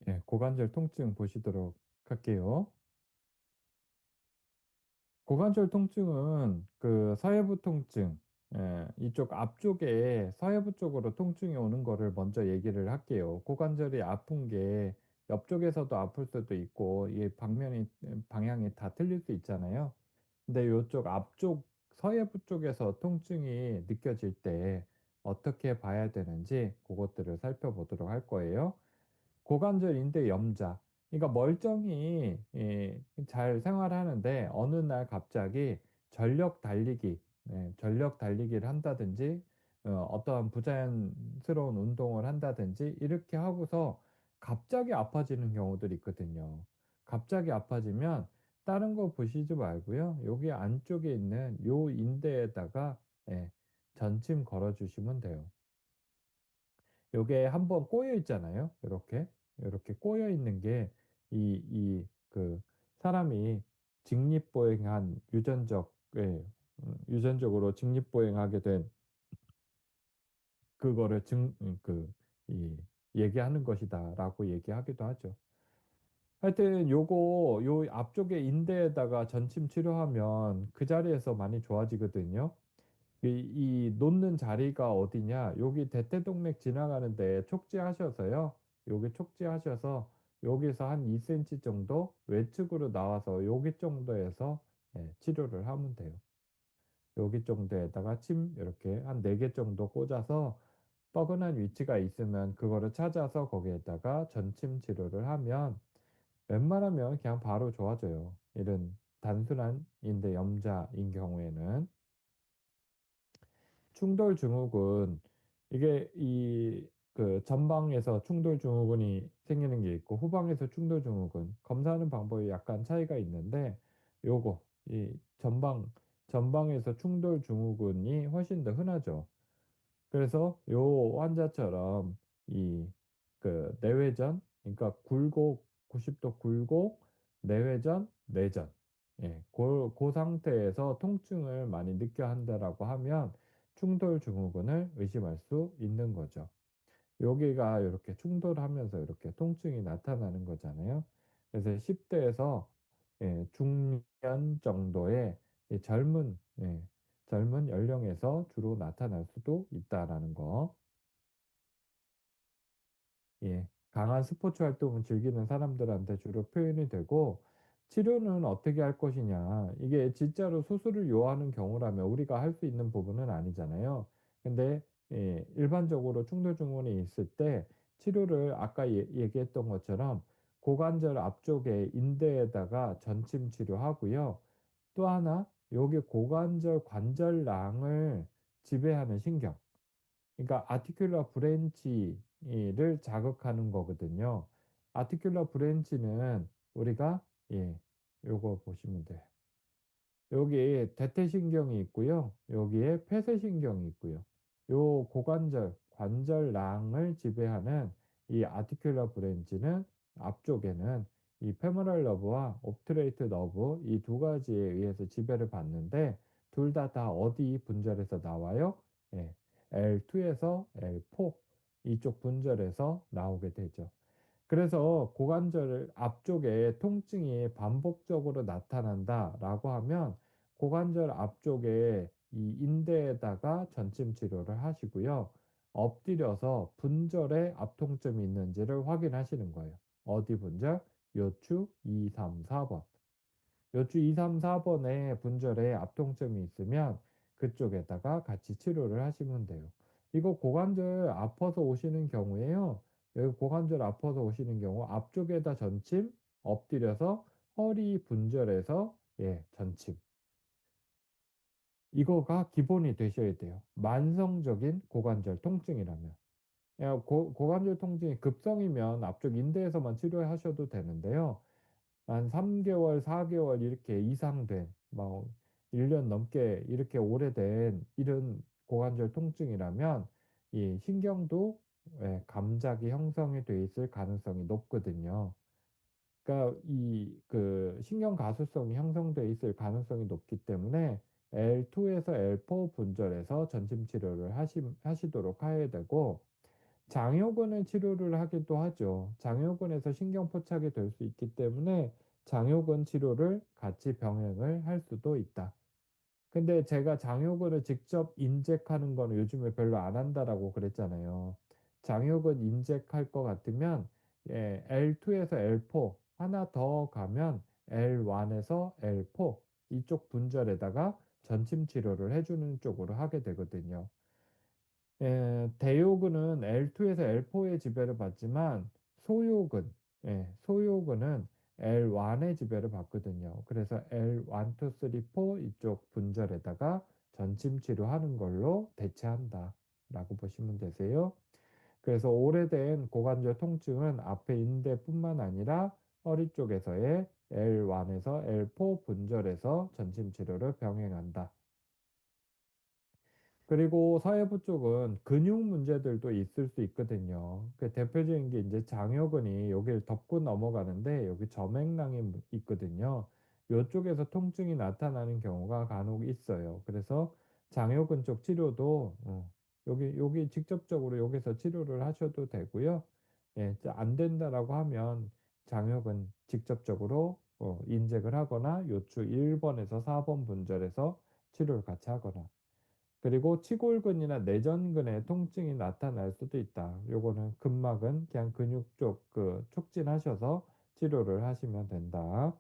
예, 고관절 통증 보시도록 할게요. 고관절 통증은 그 서해부 통증, 이쪽 앞쪽에 서해부 쪽으로 통증이 오는 거를 먼저 얘기를 할게요. 고관절이 아픈 게 옆쪽에서도 아플 수도 있고, 이 방향이 다 틀릴 수 있잖아요. 근데 이쪽 앞쪽 서해부 쪽에서 통증이 느껴질 때 어떻게 봐야 되는지 그것들을 살펴보도록 할 거예요. 고관절 인대 염좌. 그러니까 멀쩡히 잘 생활하는데 어느 날 갑자기 전력 달리기, 전력 달리기를 한다든지 어떠한 부자연스러운 운동을 한다든지 이렇게 하고서 갑자기 아파지는 경우들이 있거든요. 갑자기 아파지면 다른 거 보시지 말고요. 여기 안쪽에 있는 요 인대에다가 예, 전침 걸어 주시면 돼요. 요게 한번 꼬여 있잖아요. 이렇게 꼬여 있는 게 그 사람이 직립보행한 유전적으로 직립보행하게 된 그거를 이, 얘기하는 것이다라고 얘기하기도 하죠. 하여튼 요 앞쪽에 인대에다가 전침 치료하면 그 자리에서 많이 좋아지거든요. 이 놓는 자리가 어디냐? 여기 대퇴동맥 지나가는데 촉지하셔서요. 여기 촉지하셔서 여기서 한 2cm 정도 외측으로 나와서 여기 정도에서 치료를 하면 돼요. 여기 정도에다가 침 이렇게 한 4개 정도 꽂아서 뻐근한 위치가 있으면 그거를 찾아서 거기에다가 전침 치료를 하면 웬만하면 그냥 바로 좋아져요. 이런 단순한 인대 염좌인 경우에는. 충돌 증후군 이게 그 전방에서 충돌 증후군이 생기는 게 있고 후방에서 충돌 증후군 검사하는 방법이 약간 차이가 있는데 요거 이 전방에서 충돌 증후군이 훨씬 더 흔하죠. 그래서 요 환자처럼 이 그 내외전 그러니까 굴곡 90도 굴곡 내외전 내전 그 상태에서 통증을 많이 느껴 한다라고 하면 충돌 증후군을 의심할 수 있는 거죠. 여기가 이렇게 충돌하면서 이렇게 통증이 나타나는 거잖아요. 그래서 10대에서 중년 정도의 이 젊은 연령에서 주로 나타날 수도 있다라는 거. 강한 스포츠 활동을 즐기는 사람들한테 주로 표현이 되고, 치료는 어떻게 할 것이냐. 이게 진짜로 수술을 요하는 경우라면 우리가 할 수 있는 부분은 아니잖아요. 근데 일반적으로 충돌 증후군이 있을 때 치료를 아까 얘기했던 것처럼 고관절 앞쪽에 인대에다가 전침 치료하고요. 또 하나, 여기 고관절 관절낭을 지배하는 신경. 그러니까 아티큘러 브랜치를 자극하는 거거든요. 아티큘러 브랜치는 우리가 요거 보시면 돼요. 여기 대퇴신경이 있고요. 여기에 폐쇄신경이 있고요. 요 관절낭을 지배하는 이 아티큘러 브랜치는 앞쪽에는 이 페모럴 너브와 옵트레이트 너브 이 두 가지에 의해서 지배를 받는데 둘 다 어디 분절에서 나와요? 예, L2에서 L4 이쪽 분절에서 나오게 되죠. 그래서 고관절 앞쪽에 통증이 반복적으로 나타난다라고 하면 고관절 앞쪽에 이 인대에다가 전침 치료를 하시고요. 엎드려서 분절에 앞통점이 있는지를 확인하시는 거예요. 어디 분절? 요추 2, 3, 4번. 요추 2, 3, 4번에 분절에 앞통점이 있으면 그쪽에다가 같이 치료를 하시면 돼요. 이거 고관절 아파서 오시는 경우에요. 여기 고관절 아파서 오시는 경우 앞쪽에다 전침, 엎드려서 허리 분절에서 전침. 이거가 기본이 되셔야 돼요. 만성적인 고관절 통증이라면. 고관절 통증이 급성이면 앞쪽 인대에서만 치료하셔도 되는데요. 한 3개월, 4개월 이렇게 이상된, 뭐, 1년 넘게 이렇게 오래된 이런 고관절 통증이라면 이 신경도 감작이 형성이 돼 있을 가능성이 높거든요. 그러니까 이 그 신경 가소성이 형성돼 있을 가능성이 높기 때문에 L2에서 L4 분절에서 전침 치료를 하시도록 해야 되고 장요근의 치료를 하기도 하죠. 장요근에서 신경포착이 될 수 있기 때문에 장요근 치료를 같이 병행을 할 수도 있다. 근데 제가 장요근을 직접 인젝하는 거는 요즘에 별로 안 한다라고 그랬잖아요. 장요근 인젝할 것 같으면 예, L2에서 L4 하나 더 가면 L1에서 L4 이쪽 분절에다가 전침 치료를 해주는 쪽으로 하게 되거든요. 예, 대요근은 L2에서 L4의 지배를 받지만 소요근, 예, 소요근은 L1의 지배를 받거든요. 그래서 L1, 2, 3, 4 이쪽 분절에다가 전침 치료하는 걸로 대체한다 라고 보시면 되세요. 그래서 오래된 고관절 통증은 앞에 인대뿐만 아니라 허리 쪽에서의 L1에서 L4 분절에서 전침 치료를 병행한다. 그리고 사회부 쪽은 근육 문제들도 있을 수 있거든요. 그 대표적인 게 이제 장요근이 여기를 덮고 넘어가는데 여기 점액낭이 있거든요. 이쪽에서 통증이 나타나는 경우가 간혹 있어요. 그래서 장요근 쪽 치료도 여기 직접적으로 여기서 치료를 하셔도 되고요. 예, 안 된다라고 하면 장요근 직접적으로 인젝을 하거나 요추 1번에서 4번 분절에서 치료를 같이 하거나 그리고 치골근이나 내전근에 통증이 나타날 수도 있다. 요거는 근막은 그냥 근육 쪽 촉진하셔서 치료를 하시면 된다.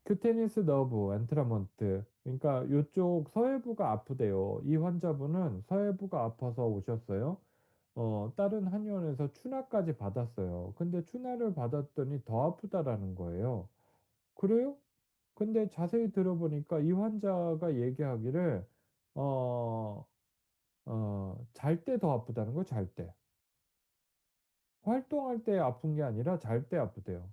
큐테니스 너브 엔트라먼트. 그러니까 요쪽 서해부가 아프대요. 이 환자분은 서해부가 아파서 오셨어요. 다른 한의원에서 추나까지 받았어요. 근데 추나를 받았더니 더 아프다라는 거예요. 그래요? 근데 자세히 들어보니까 이 환자가 얘기하기를 어, 잘 때 더 아프다는 거, 잘 때. 활동할 때 아픈 게 아니라 잘 때 아프대요.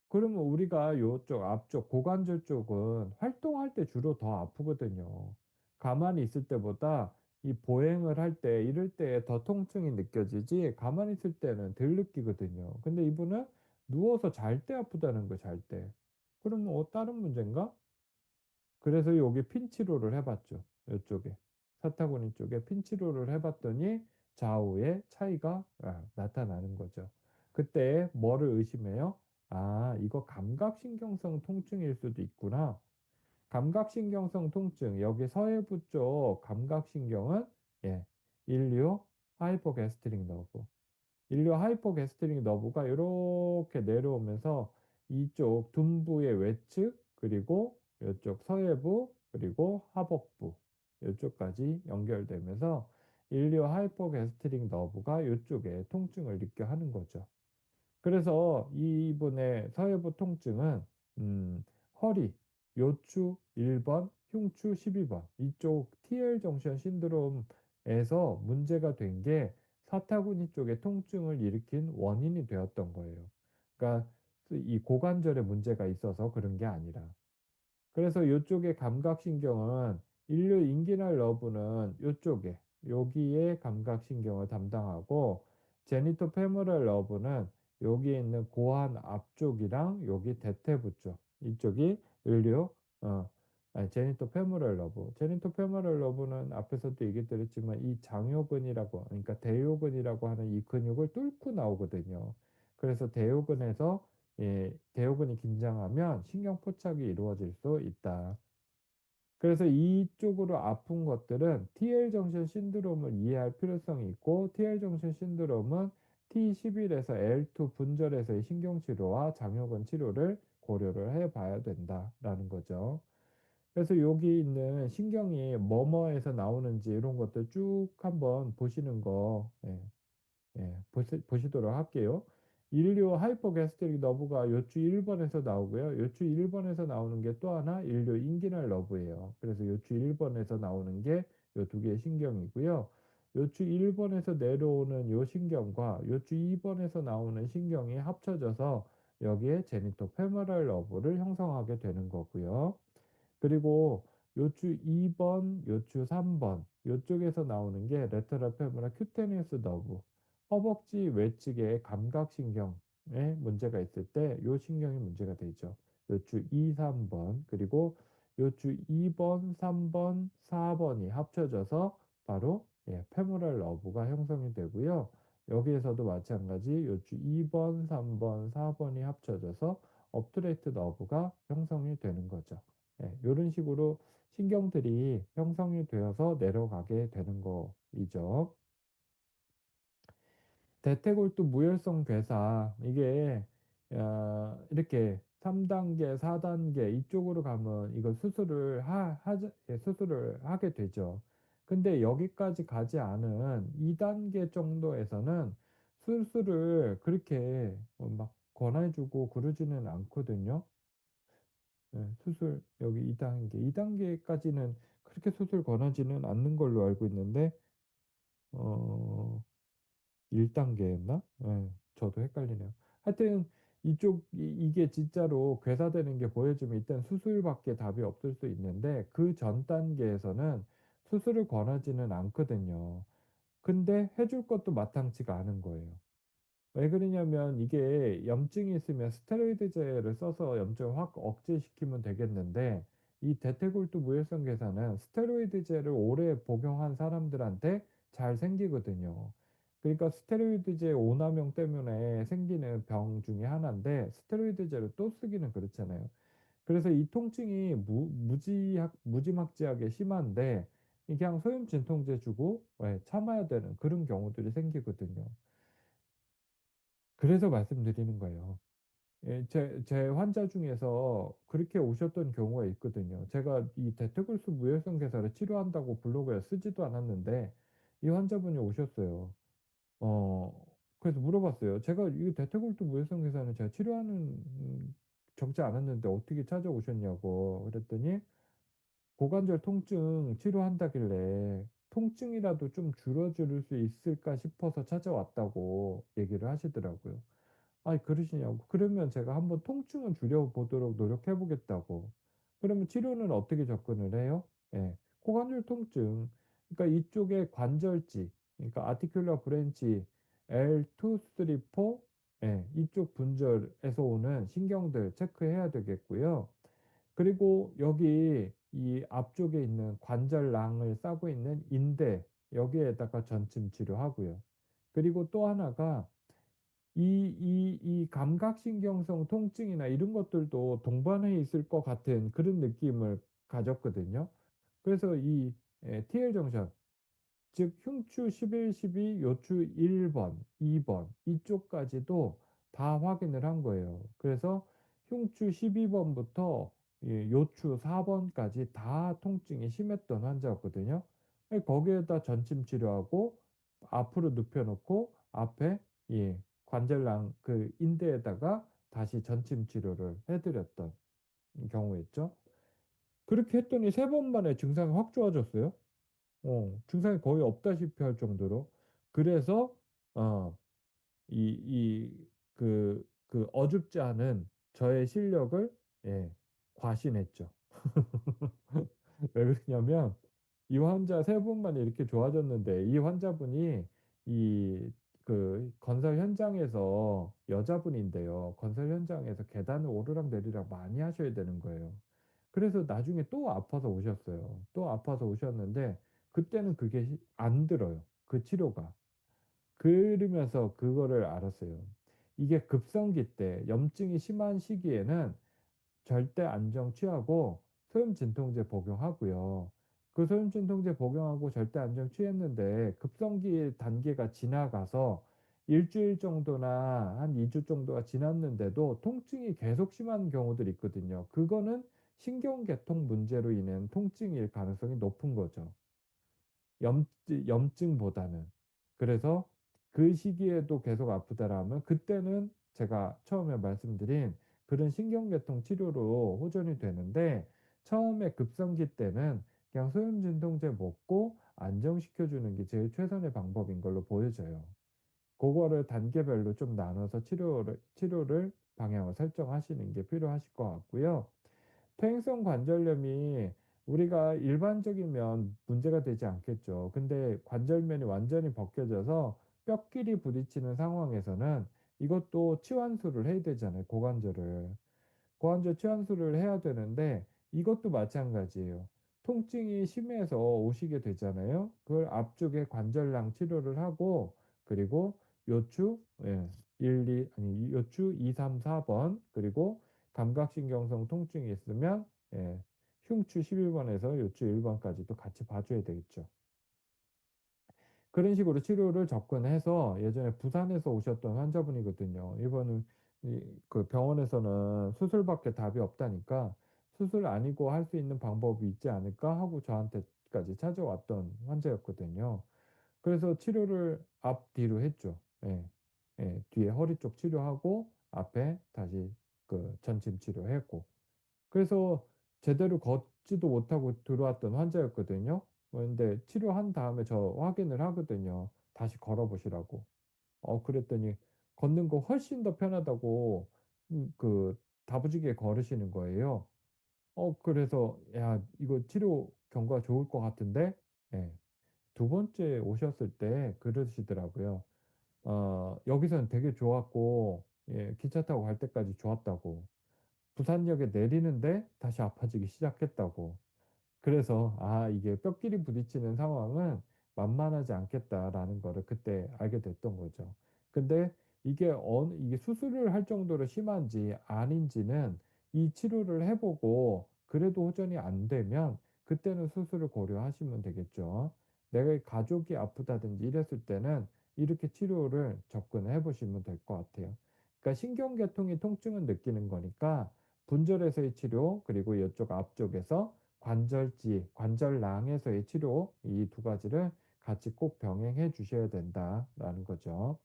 그러면 우리가 요쪽 앞쪽 고관절 쪽은 활동할 때 주로 더 아프거든요. 가만히 있을 때보다 이 보행을 할 때, 이럴 때 더 통증이 느껴지지 가만히 있을 때는 덜 느끼거든요. 근데 이분은 누워서 잘 때 아프다는 거, 잘 때. 그러면 다른 문제인가? 그래서 여기 핀치료를 해봤죠. 이쪽에. 사타구니 쪽에 핀치료를 해봤더니 좌우에 차이가 나타나는 거죠. 그때 뭐를 의심해요? 아, 이거 감각신경성 통증일 수도 있구나. 감각신경성 통증, 여기 서해부 쪽 감각신경은 예, 일류 하이포게스트릭 너브. 인류 하이포게스트릭 너브가 이렇게 내려오면서 이쪽 둔부의 외측 그리고 이쪽 서해부 그리고 하복부 이쪽까지 연결되면서 인류 하이포게스트릭 너브가 이쪽에 통증을 느껴 하는 거죠. 그래서 이분의 서해부 통증은 음, 허리, 요추 1번, 흉추 12번 이쪽 TL 정션 신드롬에서 문제가 된 게 사타구니 쪽에 통증을 일으킨 원인이 되었던 거예요. 그러니까 이 고관절에 문제가 있어서 그런 게 아니라. 그래서 이쪽의 감각신경은 인류 인기널 러브는 이쪽에 여기에 감각신경을 담당하고 제니토 페모럴 러브는 여기에 있는 고환 앞쪽이랑 여기 대퇴부 쪽 이쪽이 인류 아니, 제니토 페모럴 러브 제니토 페모럴 러브는 앞에서도 얘기 드렸지만 이 장요근이라고 그러니까 대요근이라고 하는 이 근육을 뚫고 나오거든요. 그래서 대요근에서 예, 대요근이 긴장하면 신경포착이 이루어질 수 있다. 그래서 이쪽으로 아픈 것들은 TL 정션 신드롬을 이해할 필요성이 있고 TL 정션 신드롬은 T11에서 L2 분절에서의 신경치료와 장요근 치료를 고려를 해봐야 된다라는 거죠. 그래서 여기 있는 신경이 뭐뭐에서 나오는지 이런 것들 쭉 한번 보시는 거 예, 보시도록 할게요. 인류 하이퍼게스트릭 너브가 요추 1번에서 나오고요. 요추 1번에서 나오는 게 또 하나 인류 인기널 너브예요. 그래서 요추 1번에서 나오는 게 요 두 개의 신경이고요. 요추 1번에서 내려오는 요 신경과 요추 2번에서 나오는 신경이 합쳐져서 여기에 제니토 페모랄 너브를 형성하게 되는 거고요. 그리고 요추 2번, 요추 3번 요쪽에서 나오는 게 레터럴 페모럴 큐테니어스 너브 허벅지 외측에 감각신경에 문제가 있을 때 요 신경이 문제가 되죠. 요추 2, 3번 그리고 요추 2번, 3번, 4번이 합쳐져서 바로 페모랄 러브가 형성이 되고요. 여기에서도 마찬가지 요추 2번, 3번, 4번이 합쳐져서 업트레이트 너브가 형성이 되는 거죠. 요런 식으로 신경들이 형성이 되어서 내려가게 되는 거이죠. 대퇴골두 무혈성 괴사 이게 이렇게 3단계, 4단계 이쪽으로 가면 이거 수술을 수술을 하게 되죠. 근데 여기까지 가지 않은 2단계 정도에서는 수술을 그렇게 막 권해주고 그러지는 않거든요. 수술 여기 2단계, 2단계까지는 그렇게 수술 권하지는 않는 걸로 알고 있는데 어 1단계였나? 저도 헷갈리네요. 하여튼 이게 진짜로 괴사되는 게 보여주면 일단 수술밖에 답이 없을 수 있는데 그 전 단계에서는 수술을 권하지는 않거든요. 근데 해줄 것도 마땅치가 않은 거예요. 왜 그러냐면 이게 염증이 있으면 스테로이드제를 써서 염증을 확 억제시키면 되겠는데 이 대퇴골두 무혈성 괴사는 스테로이드제를 오래 복용한 사람들한테 잘 생기거든요. 그러니까 스테로이드제 오남용 때문에 생기는 병 중에 하나인데 스테로이드제를 또 쓰기는 그렇잖아요. 그래서 이 통증이 무지막지하게 심한데 그냥 소염 진통제 주고 참아야 되는 그런 경우들이 생기거든요. 그래서 말씀드리는 거예요. 제 환자 중에서 그렇게 오셨던 경우가 있거든요. 제가 이 대퇴골수 무혈성 괴사를 치료한다고 블로그에 쓰지도 않았는데 이 환자분이 오셨어요. 그래서 물어봤어요. 제가 이 대퇴골수 무혈성 괴사는 제가 치료하는 적지 않았는데 어떻게 찾아오셨냐고 그랬더니 고관절 통증 치료한다길래 통증이라도 좀 줄어들 수 있을까 싶어서 찾아왔다고 얘기를 하시더라고요. 아이 그러시냐고. 그러면 제가 한번 통증을 줄여보도록 노력해 보겠다고. 그러면 치료는 어떻게 접근을 해요? 고관절 통증. 그러니까 이쪽에 관절지, 그러니까 아티큘러 브랜치 L2, 3, 4, 이쪽 분절에서 오는 신경들 체크해야 되겠고요. 그리고 여기 이 앞쪽에 있는 관절낭을 싸고 있는 인대, 여기에다가 전침 치료하고요. 그리고 또 하나가 이 감각신경성 통증이나 이런 것들도 동반해 있을 것 같은 그런 느낌을 가졌거든요. 그래서 이 TL 정션, 즉 흉추 11, 12, 요추 1번, 2번 이쪽까지도 다 확인을 한 거예요. 그래서 흉추 12번부터 요추 4번까지 다 통증이 심했던 환자였거든요. 거기에다 전침 치료하고 앞으로 눕혀놓고 앞에 관절낭 그 인대에다가 다시 전침 치료를 해드렸던 경우였죠. 그렇게 했더니 3번 만에 증상이 확 좋아졌어요. 증상이 거의 없다시피 할 정도로. 그래서, 어, 어줍지 않은 저의 실력을, 과신했죠. 왜 그러냐면, 이 환자 3분만에 이렇게 좋아졌는데, 이 환자분이 건설 현장에서 여자분인데요. 건설 현장에서 계단을 오르락 내리락 많이 하셔야 되는 거예요. 그래서 나중에 또 아파서 오셨어요. 또 아파서 오셨는데 그때는 그게 안 들어요. 그 치료가. 그러면서 그거를 알았어요. 이게 급성기 때 염증이 심한 시기에는 절대 안정 취하고 소염 진통제 복용하고요. 그 소염 진통제 복용하고 절대 안정 취했는데 급성기 단계가 지나가서 일주일 정도나 한 2주 정도가 지났는데도 통증이 계속 심한 경우들이 있거든요. 그거는 신경계통 문제로 인한 통증일 가능성이 높은 거죠. 염증보다는. 그래서 그 시기에도 계속 아프다라면 그때는 제가 처음에 말씀드린 그런 신경계통 치료로 호전이 되는데 처음에 급성기 때는 그냥 소염진통제 먹고 안정시켜주는 게 제일 최선의 방법인 걸로 보여져요. 그거를 단계별로 좀 나눠서 치료를 방향을 설정하시는 게 필요하실 것 같고요. 퇴행성 관절염이 우리가 일반적이면 문제가 되지 않겠죠. 근데 관절면이 완전히 벗겨져서 뼈끼리 부딪히는 상황에서는 이것도 치환술을 해야 되잖아요. 고관절을. 고관절 치환술을 해야 되는데 이것도 마찬가지예요. 통증이 심해서 오시게 되잖아요. 그걸 앞쪽에 관절낭 치료를 하고 그리고 요추 예 1-2 아니 요추 2-3-4번 그리고 감각신경성 통증이 있으면 예 흉추 11번에서 요추 1번까지도 같이 봐 줘야 되겠죠. 그런 식으로 치료를 접근해서 예전에 부산에서 오셨던 환자분이거든요. 이분은 그 병원에서는 수술밖에 답이 없다니까 '수술 아니고 할 수 있는 방법이 있지 않을까?' 하고 저한테까지 찾아왔던 환자였거든요. 그래서 치료를 앞뒤로 했죠. 예. 예. 뒤에 허리 쪽 치료하고 앞에 다시 그 전침 치료했고 그래서 제대로 걷지도 못하고 들어왔던 환자였거든요. 근데 치료한 다음에 저 확인을 하거든요, 다시 걸어 보시라고. 그랬더니 걷는 거 훨씬 더 편하다고 그 다부지게 걸으시는 거예요. 그래서 '야 이거 치료 경과 좋을 것 같은데?' 예. 두 번째 오셨을 때 그러시더라고요. 여기서는 되게 좋았고 예 기차 타고 갈 때까지 좋았다고. 부산역에 내리는데 다시 아파지기 시작했다고. 그래서 '아 이게 뼈끼리 부딪히는 상황은 만만하지 않겠다.'라는 거를 그때 알게 됐던 거죠. 근데 이게 수술을 할 정도로 심한지 아닌지는 이 치료를 해 보고 그래도 호전이 안 되면 그때는 수술을 고려하시면 되겠죠. 내가 가족이 아프다든지 이랬을 때는 이렇게 치료를 접근해 보시면 될 것 같아요. 그러니까 신경계통이 통증을 느끼는 거니까 분절에서의 치료 그리고 이쪽 앞쪽에서 관절지, 관절낭에서의 치료 이 두 가지를 같이 꼭 병행해 주셔야 된다라는 거죠.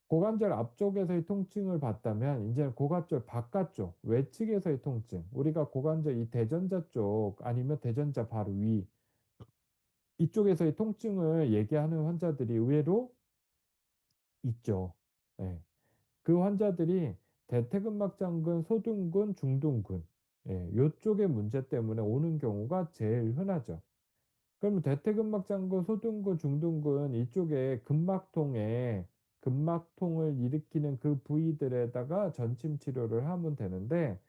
고관절 앞쪽에서의 통증을 받다면 인제는 고관절 바깥쪽 외측에서의 통증 우리가 고관절 이 대전자 쪽 아니면 대전자 바로 위 이쪽에서의 통증을 얘기하는 환자들이 의외로 있죠. 예. 그 환자들이 대퇴근막장근, 소둔근, 중둔근 예 요쪽의 문제 때문에 오는 경우가 제일 흔하죠. 그러면 대퇴근막장근, 소둔근, 중둔근 이쪽에 근막통에 근막통을 일으키는 그 부위들에다가 전침 치료를 하면 되는데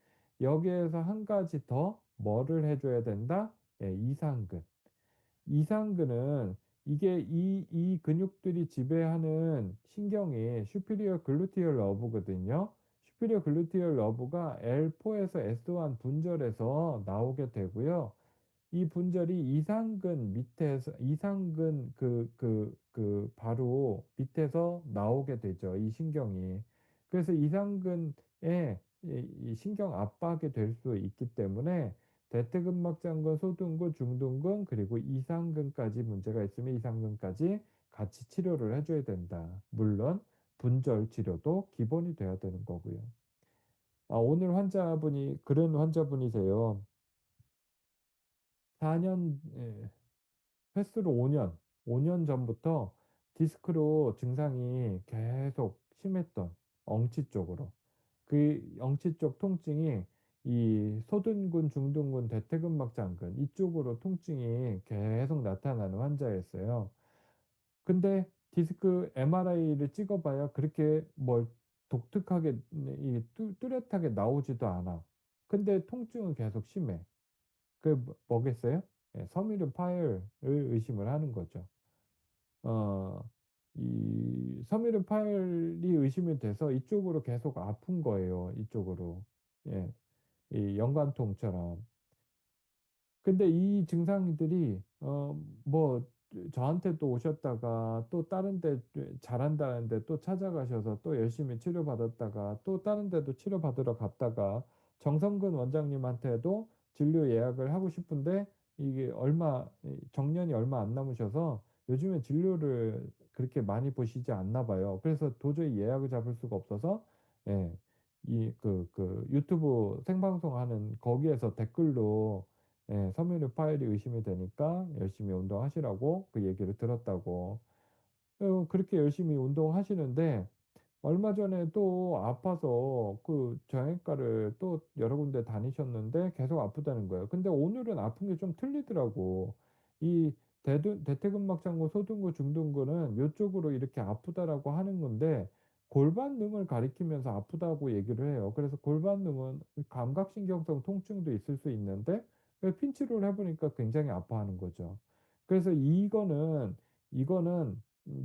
여기에서 한 가지 더 뭐를 해 줘야 된다? 예 이상근. 이상근은 이게 이 근육들이 지배하는 신경이 superior gluteal nerve거든요. superior gluteal nerve가 L4에서 S1 분절에서 나오게 되고요. 이 분절이 이상근 밑에서 이상근 바로 밑에서 나오게 되죠, 이 신경이. 그래서 이상근에 이 신경 압박이 될 수 있기 때문에 대퇴근막장근, 소둔근, 중둔근 그리고 이상근까지 문제가 있으면 이상근까지 같이 치료를 해 줘야 된다. 물론 분절 치료도 기본이 돼야 되는 거고요. 오늘 환자분이 그런 환자분이세요. 4년 예. 횟수로 5년 전부터 디스크로 증상이 계속 심했던 엉치 쪽으로 그 엉치 쪽 통증이 이 소둔근, 중둔근, 대퇴근막장근 이쪽으로 통증이 계속 나타나는 환자였어요. 근데 디스크 MRI를 찍어 봐야 그렇게 뭘 독특하게 이 뚜렷하게 나오지도 않아. 근데 통증은 계속 심해. 뭐겠어요? 예 섬유륜 파열을 의심을 하는 거죠. 어 이 섬유륜 파열이 의심이 돼서 이쪽으로 계속 아픈 거예요, 이쪽으로. 예. 이 연관통처럼. 근데 이 증상들이 뭐 저한테 또 오셨다가 또 다른 데 잘한다는데 또 찾아가셔서 또 열심히 치료받았다가 또 다른 데도 치료받으러 갔다가 정성근 원장님한테도 진료 예약을 하고 싶은데 이게 정년이 얼마 안 남으셔서 요즘에 진료를 그렇게 많이 보시지 않나 봐요. 그래서 도저히 예약을 잡을 수가 없어서 예. 유튜브 생방송하는 거기에서 댓글로 예 섬유류 파열이 의심이 되니까 열심히 운동하시라고 그 얘기를 들었다고. 그렇게 열심히 운동하시는데 얼마 전에 또 아파서 그 정형외과를 또 여러 군데 다니셨는데 계속 아프다는 거예요. 근데 오늘은 아픈 게 좀 틀리더라고. 이 대퇴근막장근, 소둔근, 중둔근은 요쪽으로 이렇게 아프다라고 하는 건데 골반등을 가리키면서 아프다고 얘기를 해요. 그래서 골반등은 감각신경성 통증도 있을 수 있는데 그래서 핀치를 해 보니까 굉장히 아파하는 거죠. 그래서 이거는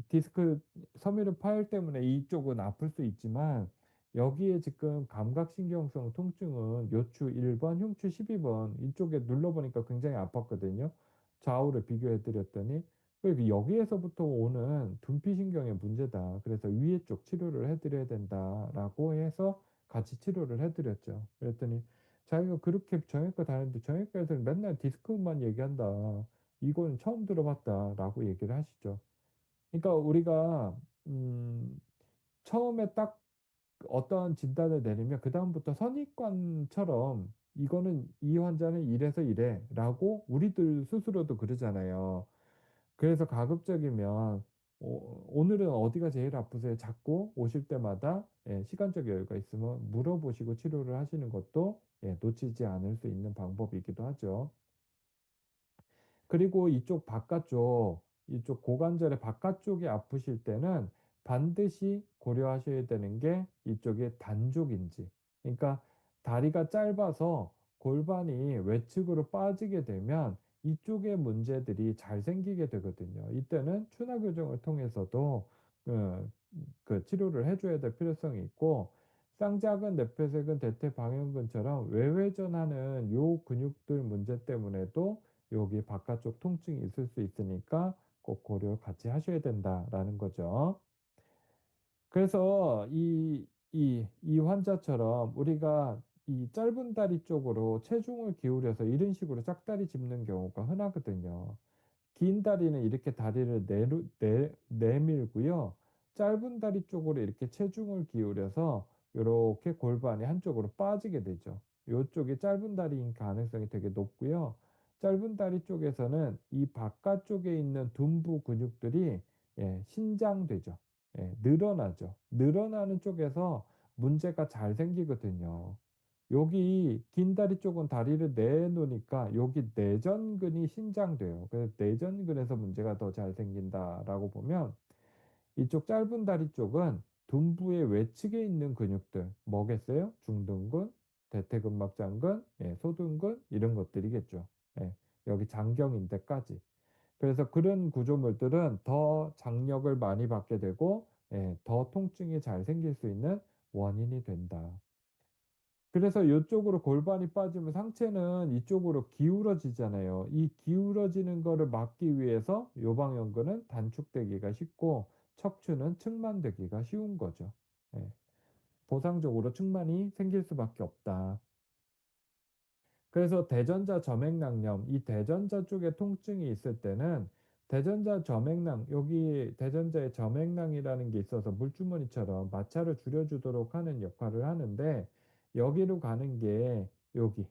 디스크 섬유류 파열 때문에 이쪽은 아플 수 있지만 여기에 지금 감각신경성 통증은 요추 1 번, 흉추 12번 이쪽에 눌러 보니까 굉장히 아팠거든요. 좌우를 비교해 드렸더니 그 "여기에서부터 오는 둔피신경의 문제다. 그래서 위에 쪽 치료를 해 드려야 된다."라고 해서 같이 치료를 해 드렸죠. 그랬더니 자기가 그렇게 정형외과 다녔는데 "정형외과에서는 맨날 디스크만 얘기한다. 이거는 처음 들어봤다."라고 얘기를 하시죠. 그러니까 우리가 음 처음에 딱 어떤 진단을 내리면 그다음부터 선입관처럼 "이거는 이 환자는 이래서 이래."라고 우리들 스스로도 그러잖아요. 그래서 가급적이면 "오늘은 어디가 제일 아프세요?" 자꾸 오실 때마다 시간적 여유가 있으면 물어보시고 치료를 하시는 것도 놓치지 않을 수 있는 방법이기도 하죠. 그리고 이쪽 고관절의 바깥쪽이 아프실 때는 반드시 고려하셔야 되는 게 이쪽이 단족인지, 그러니까 다리가 짧아서 골반이 외측으로 빠지게 되면 이쪽의 문제들이 잘 생기게 되거든요. 이때는 추나 교정을 통해서도 어 치료를 해 줘야 될 필요성이 있고, 쌍작은, 뇌폐색은, 대퇴 방형근처럼 외회전하는 요 근육들 문제 때문에도 여기 바깥쪽 통증이 있을 수 있으니까 꼭 고려 같이 하셔야 된다라는 거죠. 그래서 이 환자처럼 우리가 이 짧은 다리 쪽으로 체중을 기울여서 이런 식으로 짝다리 짚는 경우가 흔하거든요. 긴 다리는 이렇게 다리를 내밀고요. 짧은 다리 쪽으로 이렇게 체중을 기울여서 요렇게 골반이 한쪽으로 빠지게 되죠. 요쪽이 짧은 다리인 가능성이 되게 높고요. 짧은 다리 쪽에서는 이 바깥쪽에 있는 둔부 근육들이 신장되죠. 늘어나죠. 늘어나는 쪽에서 문제가 잘 생기거든요. 여기 긴 다리 쪽은 다리를 내놓으니까 여기 내전근이 신장돼요. 그래서 내전근에서 문제가 더 잘 생긴다라고 보면, 이쪽 짧은 다리 쪽은 둔부의 외측에 있는 근육들 뭐겠어요? 중둔근, 대퇴근막장근, 소둔근 이런 것들이겠죠. 예. 여기 장경인대까지. 그래서 그런 구조물들은 더 장력을 많이 받게 되고 더 통증이 잘 생길 수 있는 원인이 된다. 그래서 요쪽으로 골반이 빠지면 상체는 이쪽으로 기울어지잖아요. 이 기울어지는 거를 막기 위해서 요방형근은 단축되기가 쉽고 척추는 측만되기가 쉬운 거죠. 예. 보상적으로 측만이 생길 수밖에 없다. 그래서 대전자 점액낭염, 이 대전자 쪽에 통증이 있을 때는 대전자 점액낭, 여기 대전자의 점액낭이라는 게 있어서 물주머니처럼 마찰을 줄여주도록 하는 역할을 하는데, 여기로 가는 게 여기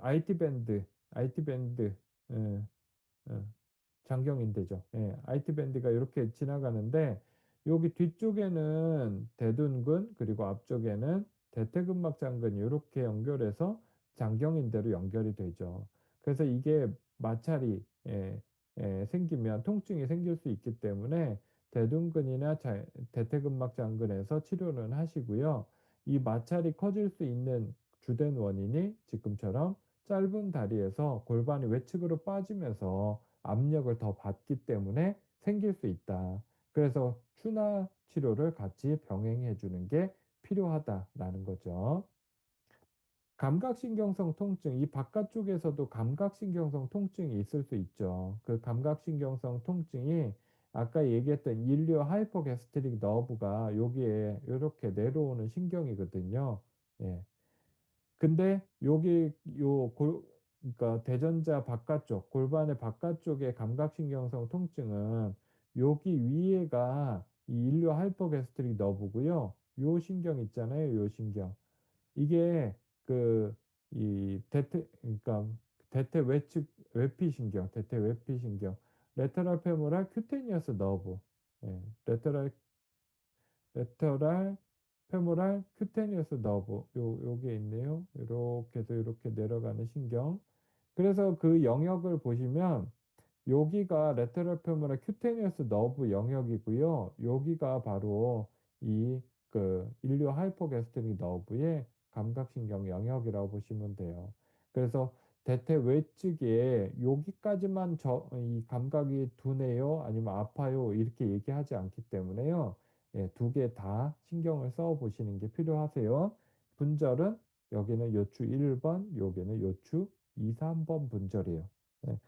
IT 밴드, 예. 어. 장경인대죠. IT 밴드가 요렇게 지나가는데 여기 뒤쪽에는 대둔근, 그리고 앞쪽에는 대퇴근막장근이 요렇게 연결해서 장경인대로 연결이 되죠. 그래서 이게 마찰이 생기면 통증이 생길 수 있기 때문에 대둔근이나 대퇴근막장근에서 치료는 하시고요. 이 마찰이 커질 수 있는 주된 원인이 지금처럼 짧은 다리에서 골반이 외측으로 빠지면서 압력을 더 받기 때문에 생길 수 있다. 그래서 추나 치료를 같이 병행해 주는 게 필요하다라는 거죠. 감각신경성 통증, 이 바깥쪽에서도 감각신경성 통증이 있을 수 있죠. 그 감각신경성 통증이 아까 얘기했던 일류 하이포게스트릭 너브가 여기에 요렇게 내려오는 신경이거든요. 예. 근데 여기 요 골 그러니까 대전자 바깥쪽, 골반의 바깥쪽의 감각신경성 통증은 여기 위에가 이 일류 하이포게스트릭 너브고요. 요 신경 있잖아요, 요 신경. 이게 그 이 그러니까 대퇴 외측 외피신경, 대퇴 외피신경, 레터럴 페모랄 큐테니어스 너브, 예, 레터럴 페모랄 큐테니어스 너브, 요게 있네요. 요렇게 해서 요렇게 내려가는 신경. 그래서 그 영역을 보시면 여기가 레터럴 페모랄 큐테니어스 너브 영역이고요. 여기가 바로 일류 하이포게스트릭 너브의 감각신경 영역이라고 보시면 돼요. 그래서 대퇴 외측에 "여기까지만 이 감각이 두네요." 아니면 "아파요." 이렇게 얘기하지 않기 때문에요. 예, 두 개 다 신경을 써 보시는 게 필요하세요. 분절은 여기는 요추 1 번, 여기는 요추 2-3번 분절이에요. 예.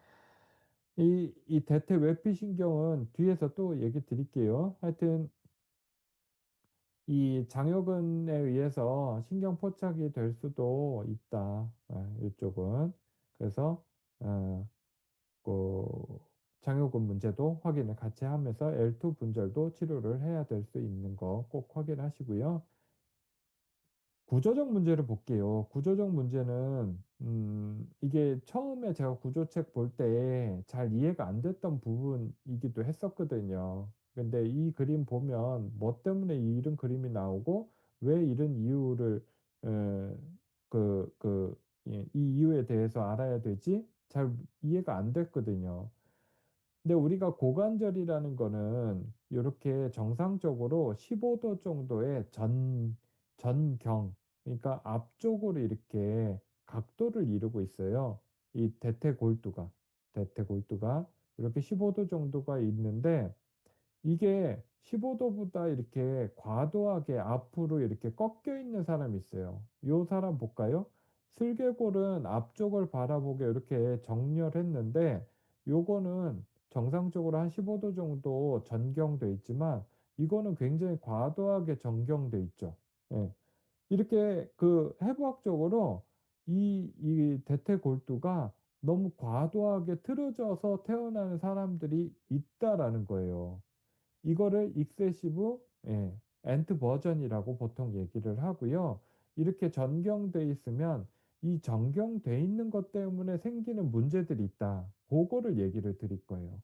이 대퇴 외피신경은 뒤에서 또 얘기 드릴게요. 하여튼 이 장요근에 의해서 신경 포착이 될 수도 있다. 이쪽은. 그래서 어 그 장요근 문제도 확인을 같이 하면서 L2 분절도 치료를 해야 될 수 있는 거 꼭 확인하시고요. 구조적 문제를 볼게요. 구조적 문제는 이게 처음에 제가 구조책 볼 때 잘 이해가 안 됐던 부분이기도 했었거든요. 근데 이 그림 보면 뭐 때문에 이런 그림이 나오고 왜 이런 이유를 에 이 이유에 대해서 알아야 되지 잘 이해가 안 됐거든요. 근데 우리가 고관절이라는 거는 요렇게 정상적으로 15도 정도의 전경, 그러니까 앞쪽으로 이렇게 각도를 이루고 있어요. 이 대퇴골두가 이렇게 15도 정도가 있는데 이게 15 도보다 이렇게 과도하게 앞으로 이렇게 꺾여 있는 사람이 있어요. 요 사람 볼까요? 슬개골은 앞쪽을 바라보게 이렇게 정렬했는데 요거는 정상적으로 한 15도 정도 전경돼 있지만 이거는 굉장히 과도하게 전경돼 있죠. 예. 이렇게 해부학적으로 이 대퇴골두가 너무 과도하게 틀어져서 태어나는 사람들이 있다라는 거예요. 이거를 익세시브 예 엔트 버전이라고 보통 얘기를 하고요. 이렇게 전경돼 있으면 이 전경돼 있는 것 때문에 생기는 문제들이 있다. 고거를 얘기를 드릴 거예요.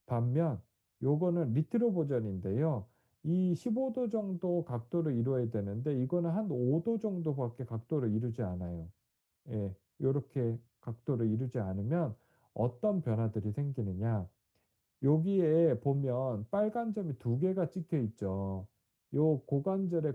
반면 요거는 리트로 버전인데요. 이 15도 정도 각도를 이루어야 되는데 이거는 한 5도 정도밖에 각도를 이루지 않아요. 예. 요렇게 각도를 이루지 않으면 어떤 변화들이 생기느냐. 여기에 보면 빨간 점이 두 개가 찍혀 있죠. 요 고관절의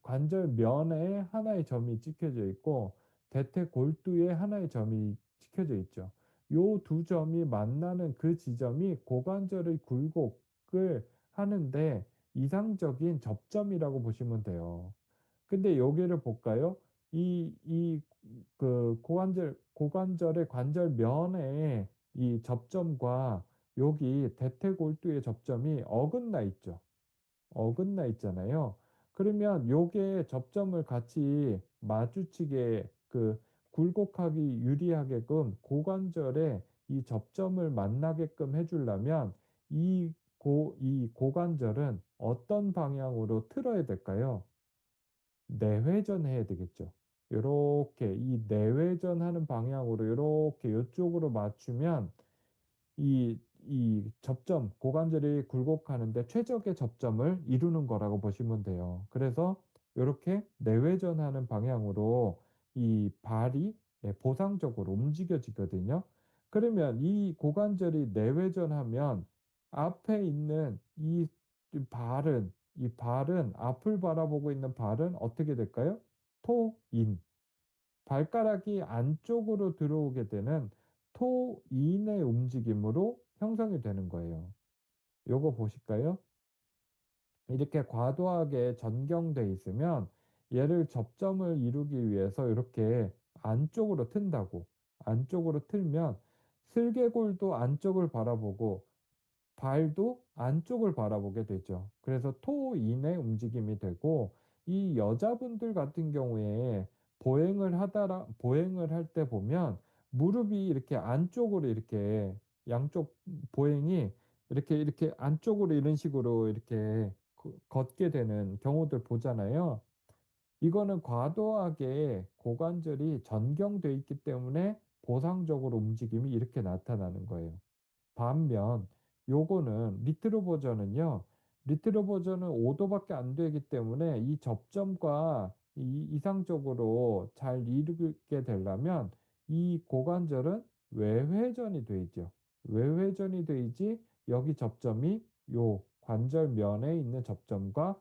관절면에 하나의 점이 찍혀져 있고 대퇴골두에 하나의 점이 찍혀져 있죠. 요 두 점이 만나는 그 지점이 고관절의 굴곡을 하는데 이상적인 접점이라고 보시면 돼요. 근데 여기를 볼까요? 이 고관절의 관절면에 이 접점과 여기 대퇴골두의 접점이 어긋나 있죠. 어긋나 있잖아요. 그러면 요게 접점을 같이 마주치게 굴곡하기 유리하게끔 고관절에 이 접점을 만나게끔 해 주려면 이 고관절은 어떤 방향으로 틀어야 될까요? 내회전해야 되겠죠. 요렇게 이 내회전하는 방향으로 요렇게 요쪽으로 맞추면 이 접점 고관절이 굴곡하는데 최적의 접점을 이루는 거라고 보시면 돼요. 그래서 요렇게 내회전하는 방향으로 이 발이 보상적으로 움직여지거든요. 그러면 이 고관절이 내회전하면 앞에 있는 이 발은 앞을 바라보고 있는 발은 어떻게 될까요? 토인. 발가락이 안쪽으로 들어오게 되는 토인의 움직임으로 형성이 되는 거예요. 요거 보실까요? 이렇게 과도하게 전경돼 있으면 얘를 접점을 이루기 위해서 이렇게 안쪽으로 튼다고. 안쪽으로 틀면 슬개골도 안쪽을 바라보고 발도 안쪽을 바라보게 되죠. 그래서 토인의 움직임이 되고 이 여자분들 같은 경우에 보행을 할 때 보면 무릎이 이렇게 안쪽으로 이렇게 양쪽 보행이 이렇게 안쪽으로 이런 식으로 이렇게 걷게 되는 경우들 보잖아요. 이거는 과도하게 고관절이 전경돼 있기 때문에 보상적으로 움직임이 이렇게 나타나는 거예요. 반면 요거는 리트로 버전은요. 리트로 버전은 5 도밖에 안 되기 때문에 이 접점과 이상적으로 잘 이루게 되려면 이 고관절은 외회전이 되죠. 외회전이 되지 여기 접점이 요 관절면에 있는 접점과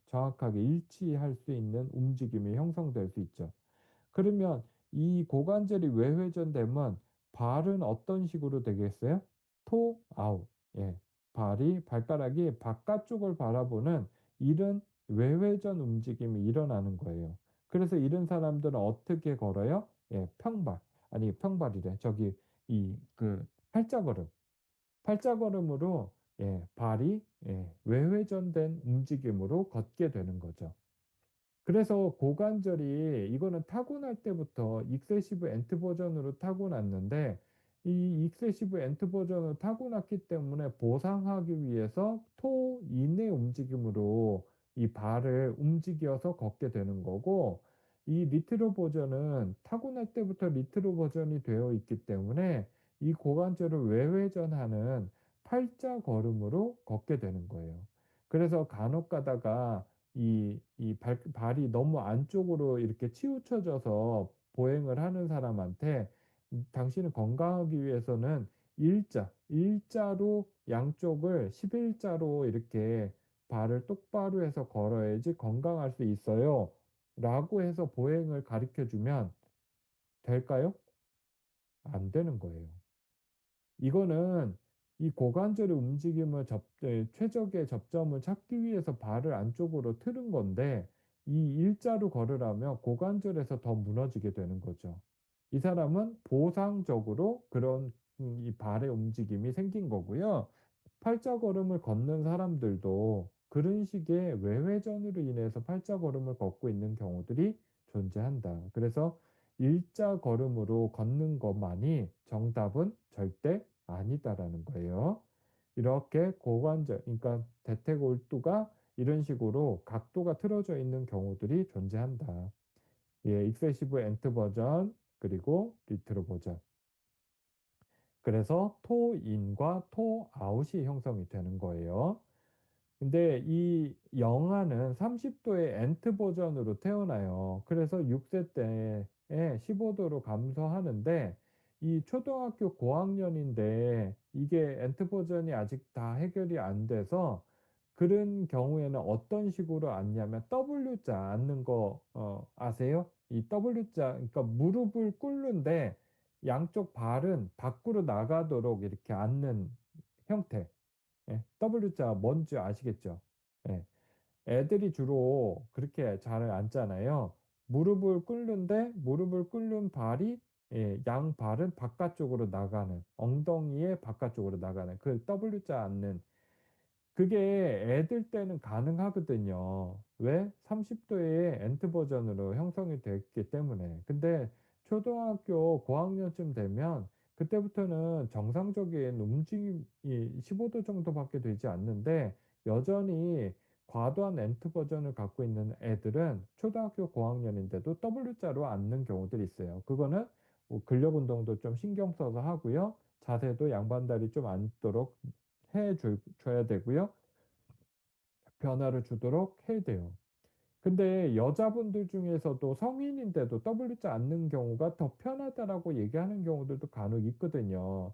정확하게 일치할 수 있는 움직임이 형성될 수 있죠. 그러면 이 고관절이 외회전되면 발은 어떤 식으로 되겠어요? 토 아웃. 예. 발가락이 바깥쪽을 바라보는 이런 외회전 움직임이 일어나는 거예요. 그래서 이런 사람들은 어떻게 걸어요? 예, 평발이래. 저기 팔자걸음. 팔자걸음으로 발이 외회전된 움직임으로 걷게 되는 거죠. 그래서 고관절이 이거는 타고날 때부터 익세시브 엔트 버전으로 타고났는데, 이 익세시브 엔트 버전으로 타고났기 때문에 보상하기 위해서 토 인의 움직임으로 이 발을 움직여서 걷게 되는 거고, 이 리트로 버전은 타고날 때부터 리트로 버전이 되어 있기 때문에 이 고관절을 외회전하는 팔자 걸음으로 걷게 되는 거예요. 그래서 간혹 가다가 발이 너무 안쪽으로 이렇게 치우쳐져서 보행을 하는 사람한테 "당신은 건강하기 위해서는 일자로 양쪽을 11자로 이렇게 발을 똑바로 해서 걸어야지 건강할 수 있어요." 라고 해서 보행을 가르쳐 주면 될까요? 안 되는 거예요. 이거는 이 고관절의 움직임을 최적의 접점을 찾기 위해서 발을 안쪽으로 틀은 건데, 이 일자로 걸으라면 고관절에서 더 무너지게 되는 거죠. 이 사람은 보상적으로 그런 이 발의 움직임이 생긴 거고요. 팔자걸음을 걷는 사람들도 그런 식의 외회전으로 인해서 팔자걸음을 걷고 있는 경우들이 존재한다. 그래서 일자 걸음으로 걷는 것만이 정답은 절대 아니다라는 거예요. 이렇게 고관절, 그러니까 대퇴골두가 이런 식으로 각도가 틀어져 있는 경우들이 존재한다. 예, 익세시브 엔트 버전 그리고 리트로 버전. 그래서 토인과 토아웃이 형성이 되는 거예요. 근데 이 영아는 30 도의 엔트 버전으로 태어나요. 그래서 6세 때에 15 도로 감소하는데, 이 초등학교 고학년인데 이게 엔트 버전이 아직 다 해결이 안 돼서 그런 경우에는 어떤 식으로 앉냐면 W자 앉는 거 아세요? 이 W자, 그러니까 무릎을 꿇는데 양쪽 발은 밖으로 나가도록 이렇게 앉는 형태. 예. W자 뭔지 아시겠죠? 예. 애들이 주로 그렇게 잘 앉잖아요. 무릎을 꿇는 발이 양발은 바깥쪽으로 나가는, 엉덩이의 바깥쪽으로 나가는 그 W자 앉는, 그게 애들 때는 가능하거든요. 왜? 30 도의 엔트 버전으로 형성이 됐기 때문에. 근데 초등학교 고학년쯤 되면 그때부터는 정상적인 움직임이 15도 정도밖에 되지 않는데, 여전히 과도한 엔트 버전을 갖고 있는 애들은 초등학교 고학년인데도 W자로 앉는 경우들이 있어요. 그거는 뭐 근력 운동도 좀 신경 써서 하고요. 자세도 양반다리 좀 앉도록 줘야 되고요. 변화를 주도록 해야 돼요. 근데 여자분들 중에서도 성인인데도 W자 앉는 경우가 더 편하다라고 얘기하는 경우들도 간혹 있거든요.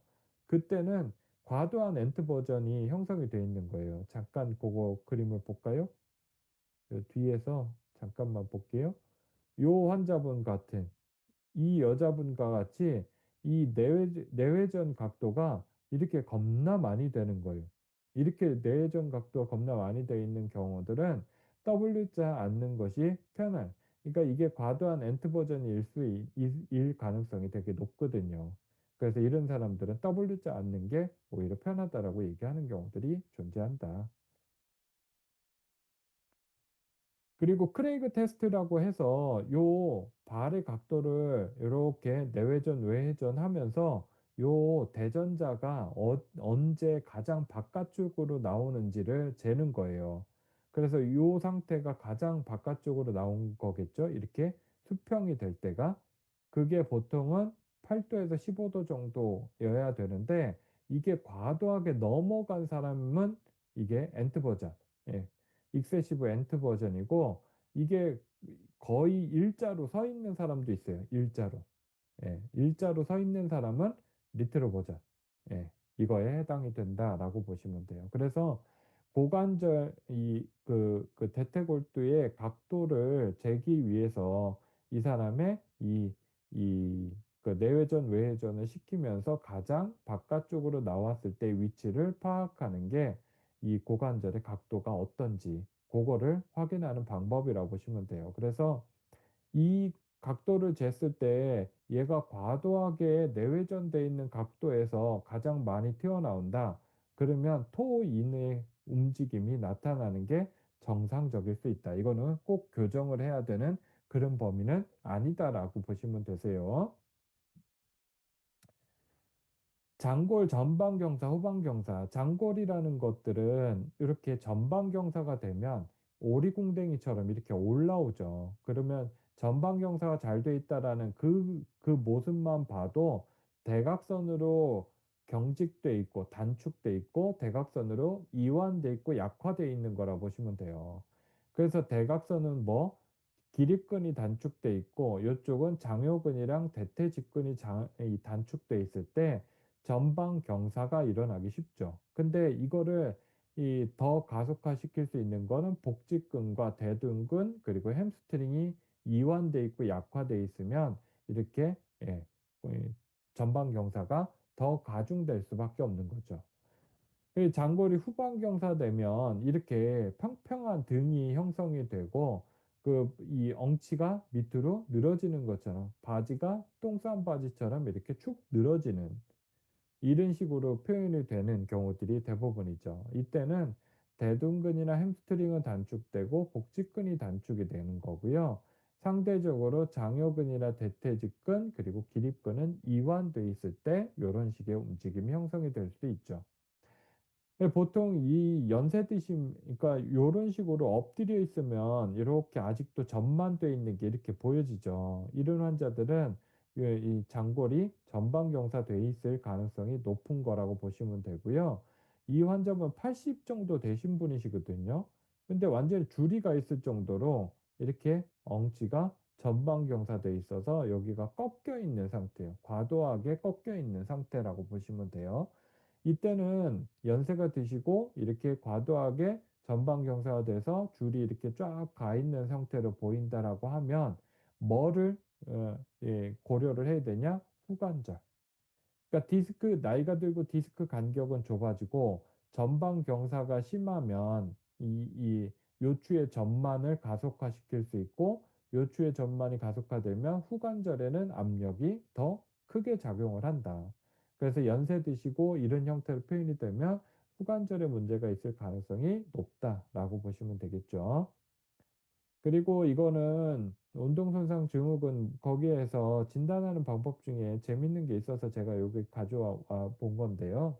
그때는 과도한 엔트 버전이 형성이 되어 있는 거예요. 잠깐 그거 그림을 볼까요? 요 뒤에서 잠깐만 볼게요. 요 환자분 같은 이 여자분과 같이 이 내외전 각도가 이렇게 겁나 많이 되는 거예요. 이렇게 내외전 각도가 겁나 많이 되어 있는 경우들은 W자 앉는 것이 편한, 그러니까 이게 과도한 엔트 버전일 일 가능성이 되게 높거든요. 그래서 이런 사람들은 W자 앉는 게 오히려 편하다라고 얘기하는 경우들이 존재한다. 그리고 크레이그 테스트라고 해서 요 발의 각도를 요렇게 내회전, 외회전 하면서 요 대전자가 언제 가장 바깥쪽으로 나오는지를 재는 거예요. 그래서 요 상태가 가장 바깥쪽으로 나온 거겠죠. 이렇게 수평이 될 때가. 그게 보통은 8 도에서 15도 정도여야 되는데, 이게 과도하게 넘어간 사람은 이게 엔트 버전. 예. 익세시브 엔트 버전이고, 이게 거의 일자로 서 있는 사람도 있어요. 일자로. 예. 일자로 서 있는 사람은 리트로 버전. 예. 이거에 해당이 된다라고 보시면 돼요. 그래서 고관절 대퇴골두의 각도를 재기 위해서 이 사람의 이 이 내외전, 외회전을 시키면서 가장 바깥쪽으로 나왔을 때 위치를 파악하는 게 이 고관절의 각도가 어떤지 고거를 확인하는 방법이라고 보시면 돼요. 그래서 이 각도를 쟀을 때 얘가 과도하게 내외전돼 있는 각도에서 가장 많이 튀어나온다. 그러면 토 인의 움직임이 나타나는 게 정상적일 수 있다. 이거는 꼭 교정을 해야 되는 그런 범위는 아니다라고 보시면 되세요. 장골 전방경사, 후방경사, 장골이라는 것들은 이렇게 전방경사가 되면 오리궁뎅이처럼 이렇게 올라오죠. 그러면 전방경사가 잘 돼 있다라는 그 모습만 봐도 대각선으로 경직돼 있고 단축돼 있고 대각선으로 이완돼 있고 약화돼 있는 거라 보시면 돼요. 그래서 대각선은 뭐 기립근이 단축돼 있고 이쪽은 장요근이랑 대퇴직근이 단축돼 있을 때 전방 경사가 일어나기 쉽죠. 근데 이거를 더 가속화시킬 수 있는 거는 복직근과 대둔근 그리고 햄스트링이 이완돼 있고 약화돼 있으면 이렇게 예, 이 전방 경사가 더 가중될 수밖에 없는 거죠. 이 장거리 후방 경사 되면 이렇게 평평한 등이 형성이 되고 이 엉치가 밑으로 늘어지는 것처럼 바지가 똥싼 바지처럼 이렇게 축 늘어지는 이런 식으로 표현이 되는 경우들이 대부분이죠. 이때는 대둔근이나 햄스트링은 단축되고 복직근이 단축이 되는 거고요. 상대적으로 장요근이나 대퇴직근 그리고 기립근은 이완돼 있을 때 이런 식의 움직임이 형성이 될 수 있죠. 보통 이 연세 드심 그러니까 요런 식으로 엎드려 있으면 이렇게 아직도 전만돼 있는 게 이렇게 보여지죠. 이런 환자들은 이 장골이 전방경사돼 있을 가능성이 높은 거라고 보시면 되고요. 이 환자분 80 정도 되신 분이시거든요. 근데 완전히 주리가 있을 정도로 이렇게 엉치가 전방경사돼 있어서 여기가 꺾여 있는 상태예요. 과도하게 꺾여 있는 상태라고 보시면 돼요. 이때는 연세가 드시고 이렇게 과도하게 전방경사가 돼서 줄이 이렇게 쫙 가 있는 형태로 보인다라고 하면 뭐를 고려를 해야 되냐? 후관절. 그러니까 디스크 나이가 들고 디스크 간격은 좁아지고 전방 경사가 심하면 이 요추의 전만을 가속화시킬 수 있고 요추의 전만이 가속화되면 후관절에는 압력이 더 크게 작용을 한다. 그래서 연세 드시고 이런 형태로 표현이 되면 후관절에 문제가 있을 가능성이 높다라고 보시면 되겠죠. 그리고 이거는 운동선상 증후군 거기에서 진단하는 방법 중에 재밌는 게 있어서 제가 여기 가져와 본 건데요.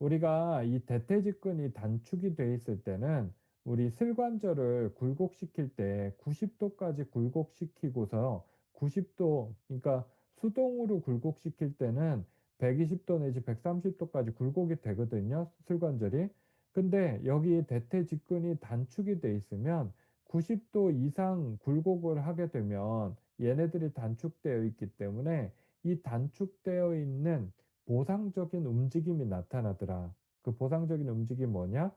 우리가 이 대퇴직근이 단축이 돼 있을 때는 우리 슬관절을 굴곡시킬 때 90도까지 굴곡시키고서 90도 그러니까 수동으로 굴곡시킬 때는 120도 내지 130도까지 굴곡이 되거든요, 슬관절이. 근데 여기 대퇴직근이 단축이 돼 있으면 90도 이상 굴곡을 하게 되면 얘네들이 단축되어 있기 때문에 이 단축되어 있는 보상적인 움직임이 나타나더라. 그 보상적인 움직임이 뭐냐?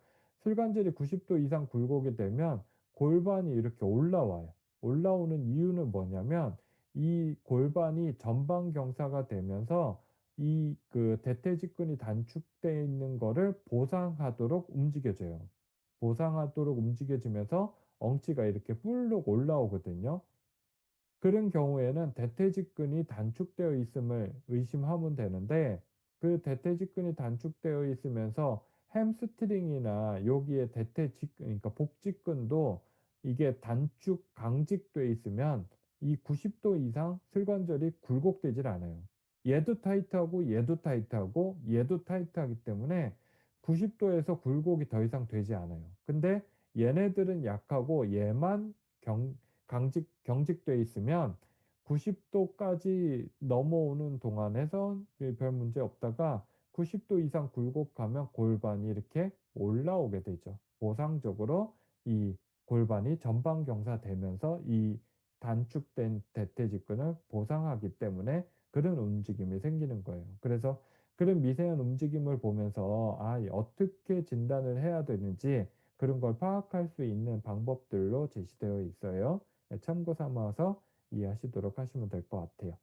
슬관절이 90도 이상 굴곡이 되면 골반이 이렇게 올라와요. 올라오는 이유는 뭐냐면 이 골반이 전방 경사가 되면서 대퇴직근이 단축되어 있는 거를 보상하도록 움직여져요. 보상하도록 움직여지면서 엉치가 이렇게 불룩 올라오거든요. 그런 경우에는 대퇴직근이 단축되어 있음을 의심하면 되는데 그 대퇴직근이 단축되어 있으면서 햄스트링이나 여기에 그러니까 복직근도 이게 단축 강직돼 있으면 이 90도 이상 슬관절이 굴곡되질 않아요. 얘도 타이트하고 얘도 타이트하고 얘도 타이트하기 때문에 90도에서 굴곡이 더 이상 되지 않아요. 근데 얘네들은 약하고 얘만 경직돼 있으면 90도까지 넘어오는 동안에선 별 문제 없다가 90도 이상 굴곡하면 골반이 이렇게 올라오게 되죠. 보상적으로 이 골반이 전방 경사되면서 이 단축된 대퇴직근을 보상하기 때문에 그런 움직임이 생기는 거예요. 그래서 그런 미세한 움직임을 보면서 어떻게 진단을 해야 되는지 그런 걸 파악할 수 있는 방법들로 제시되어 있어요. 참고 삼아서 이해하시도록 하시면 될 것 같아요.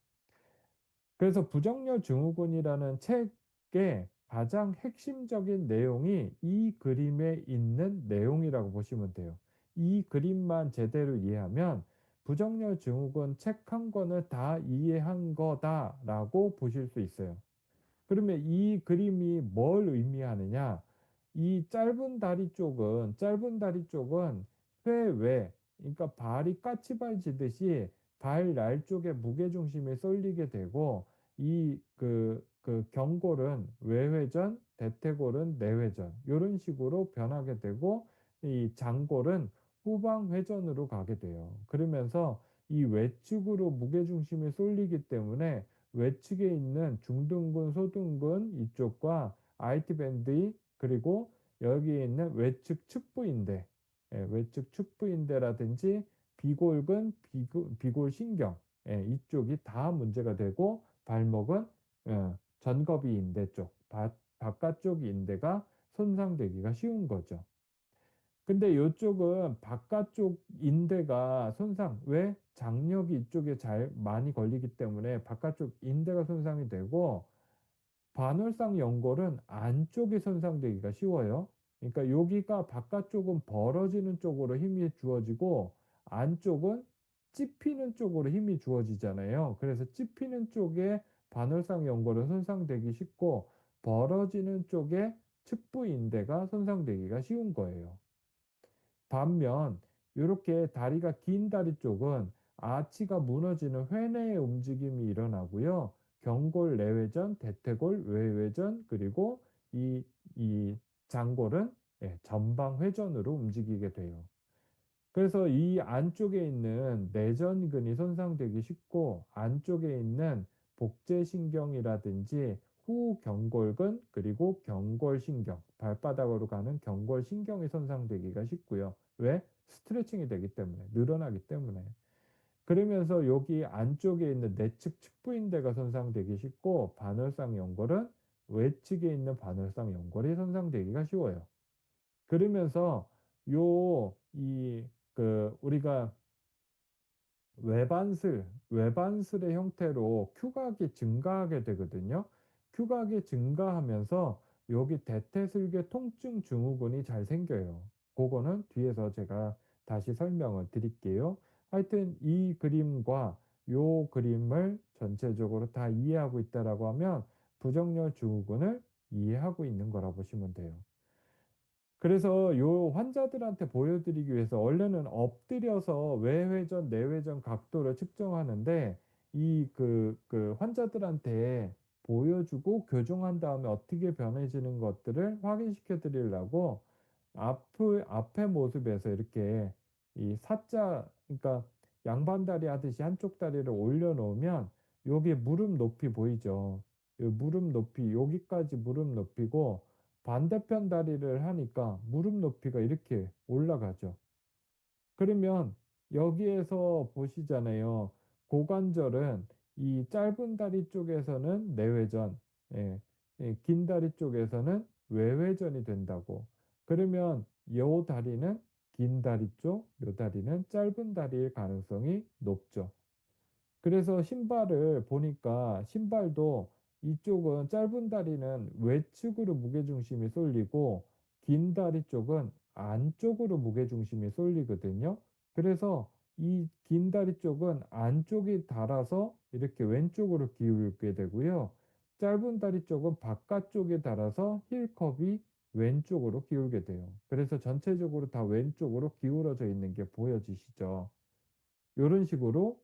그래서 부정열 증후군이라는 책의 가장 핵심적인 내용이 이 그림에 있는 내용이라고 보시면 돼요. 이 그림만 제대로 이해하면 부정열 증후군 책 한 권을 다 이해한 거다라고 보실 수 있어요. 그러면 이 그림이 뭘 의미하느냐? 이 짧은 다리 쪽은 회외, 그러니까 발이 까치발 지듯이 발 날 쪽에 무게중심이 쏠리게 되고, 그 경골은 외회전, 대퇴골은 내회전, 이런 식으로 변하게 되고, 이 장골은 후방회전으로 가게 돼요. 그러면서 이 외측으로 무게중심이 쏠리기 때문에 외측에 있는 중둔근, 소둔근 이쪽과 IT 밴드, 그리고 여기에 있는 외측 측부인대, 외측 측부인대라든지 비골근, 비골신경, 이쪽이 다 문제가 되고, 발목은 전거비 인대 쪽, 바깥쪽 인대가 손상되기가 쉬운 거죠. 근데 요쪽은 바깥쪽 인대가 손상, 왜? 장력이 이쪽에 잘 많이 걸리기 때문에 바깥쪽 인대가 손상이 되고, 반월상 연골은 안쪽이 손상되기가 쉬워요. 그러니까 여기가 바깥쪽은 벌어지는 쪽으로 힘이 주어지고, 안쪽은 찝히는 쪽으로 힘이 주어지잖아요. 그래서 찝히는 쪽에 반월상 연골은 손상되기 쉽고, 벌어지는 쪽에 측부인대가 손상되기가 쉬운 거예요. 반면 이렇게 다리가 긴 다리 쪽은 아치가 무너지는 회내의 움직임이 일어나고요. 경골 내외전, 대퇴골 외외전, 그리고 이 장골은 전방 회전으로 움직이게 돼요. 그래서 이 안쪽에 있는 내전근이 손상되기 쉽고, 안쪽에 있는 복제신경이라든지 후경골근, 그리고 경골신경, 발바닥으로 가는 경골신경이 손상되기가 쉽고요. 왜? 스트레칭이 되기 때문에, 늘어나기 때문에. 그러면서 여기 안쪽에 있는 내측 측부인대가 손상되기 쉽고, 반월상 연골은 외측에 있는 반월상 연골이 손상되기가 쉬워요. 그러면서 우리가 외반슬의 형태로 큐각이 증가하게 되거든요. 큐각이 증가하면서 여기 대퇴슬개 통증 증후군이 잘 생겨요. 그거는 뒤에서 제가 다시 설명을 드릴게요. 하여튼 이 그림과 요 그림을 전체적으로 다 이해하고 있다라고 하면 부정열 증후군을 이해하고 있는 거라 보시면 돼요. 그래서 요 환자들한테 보여드리기 위해서 원래는 엎드려서 외회전, 내회전 각도를 측정하는데, 그 환자들한테 보여주고 교정한 다음에 어떻게 변해지는 것들을 확인시켜 드리려고 앞의 모습에서 이렇게 이 사자, 그러니까 양반다리 하듯이 한쪽 다리를 올려놓으면 여기 무릎 높이 보이죠. 이 무릎 높이, 여기까지 무릎 높이고, 반대편 다리를 하니까 무릎 높이가 이렇게 올라가죠. 그러면 여기에서 보시잖아요. 고관절은 이 짧은 다리 쪽에서는 내외전, 예, 긴 다리 쪽에서는 외외전이 된다고. 그러면 요 다리는 긴 다리 쪽, 요 다리는 짧은 다리일 가능성이 높죠. 그래서 신발을 보니까 신발도 이쪽은 짧은 다리는 외측으로 무게중심이 쏠리고, 긴 다리 쪽은 안쪽으로 무게중심이 쏠리거든요. 그래서 이 긴 다리 쪽은 안쪽이 닳아서 이렇게 왼쪽으로 기울게 되고요. 짧은 다리 쪽은 바깥쪽에 닳아서 힐컵이 왼쪽으로 기울게 돼요. 그래서 전체적으로 다 왼쪽으로 기울어져 있는 게 보여지시죠? 요런 식으로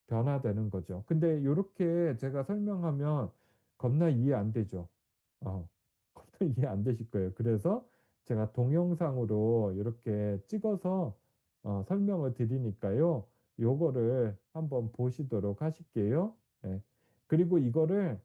변화되는 거죠. 근데 요렇게 제가 설명하면 겁나 이해 안 되죠. 어, 겁나 이해 안 되실 거예요. 그래서 제가 동영상으로 이렇게 찍어서 설명을 드리니까요. 요거를 한번 보시도록 하실게요. 예. 그리고 이거를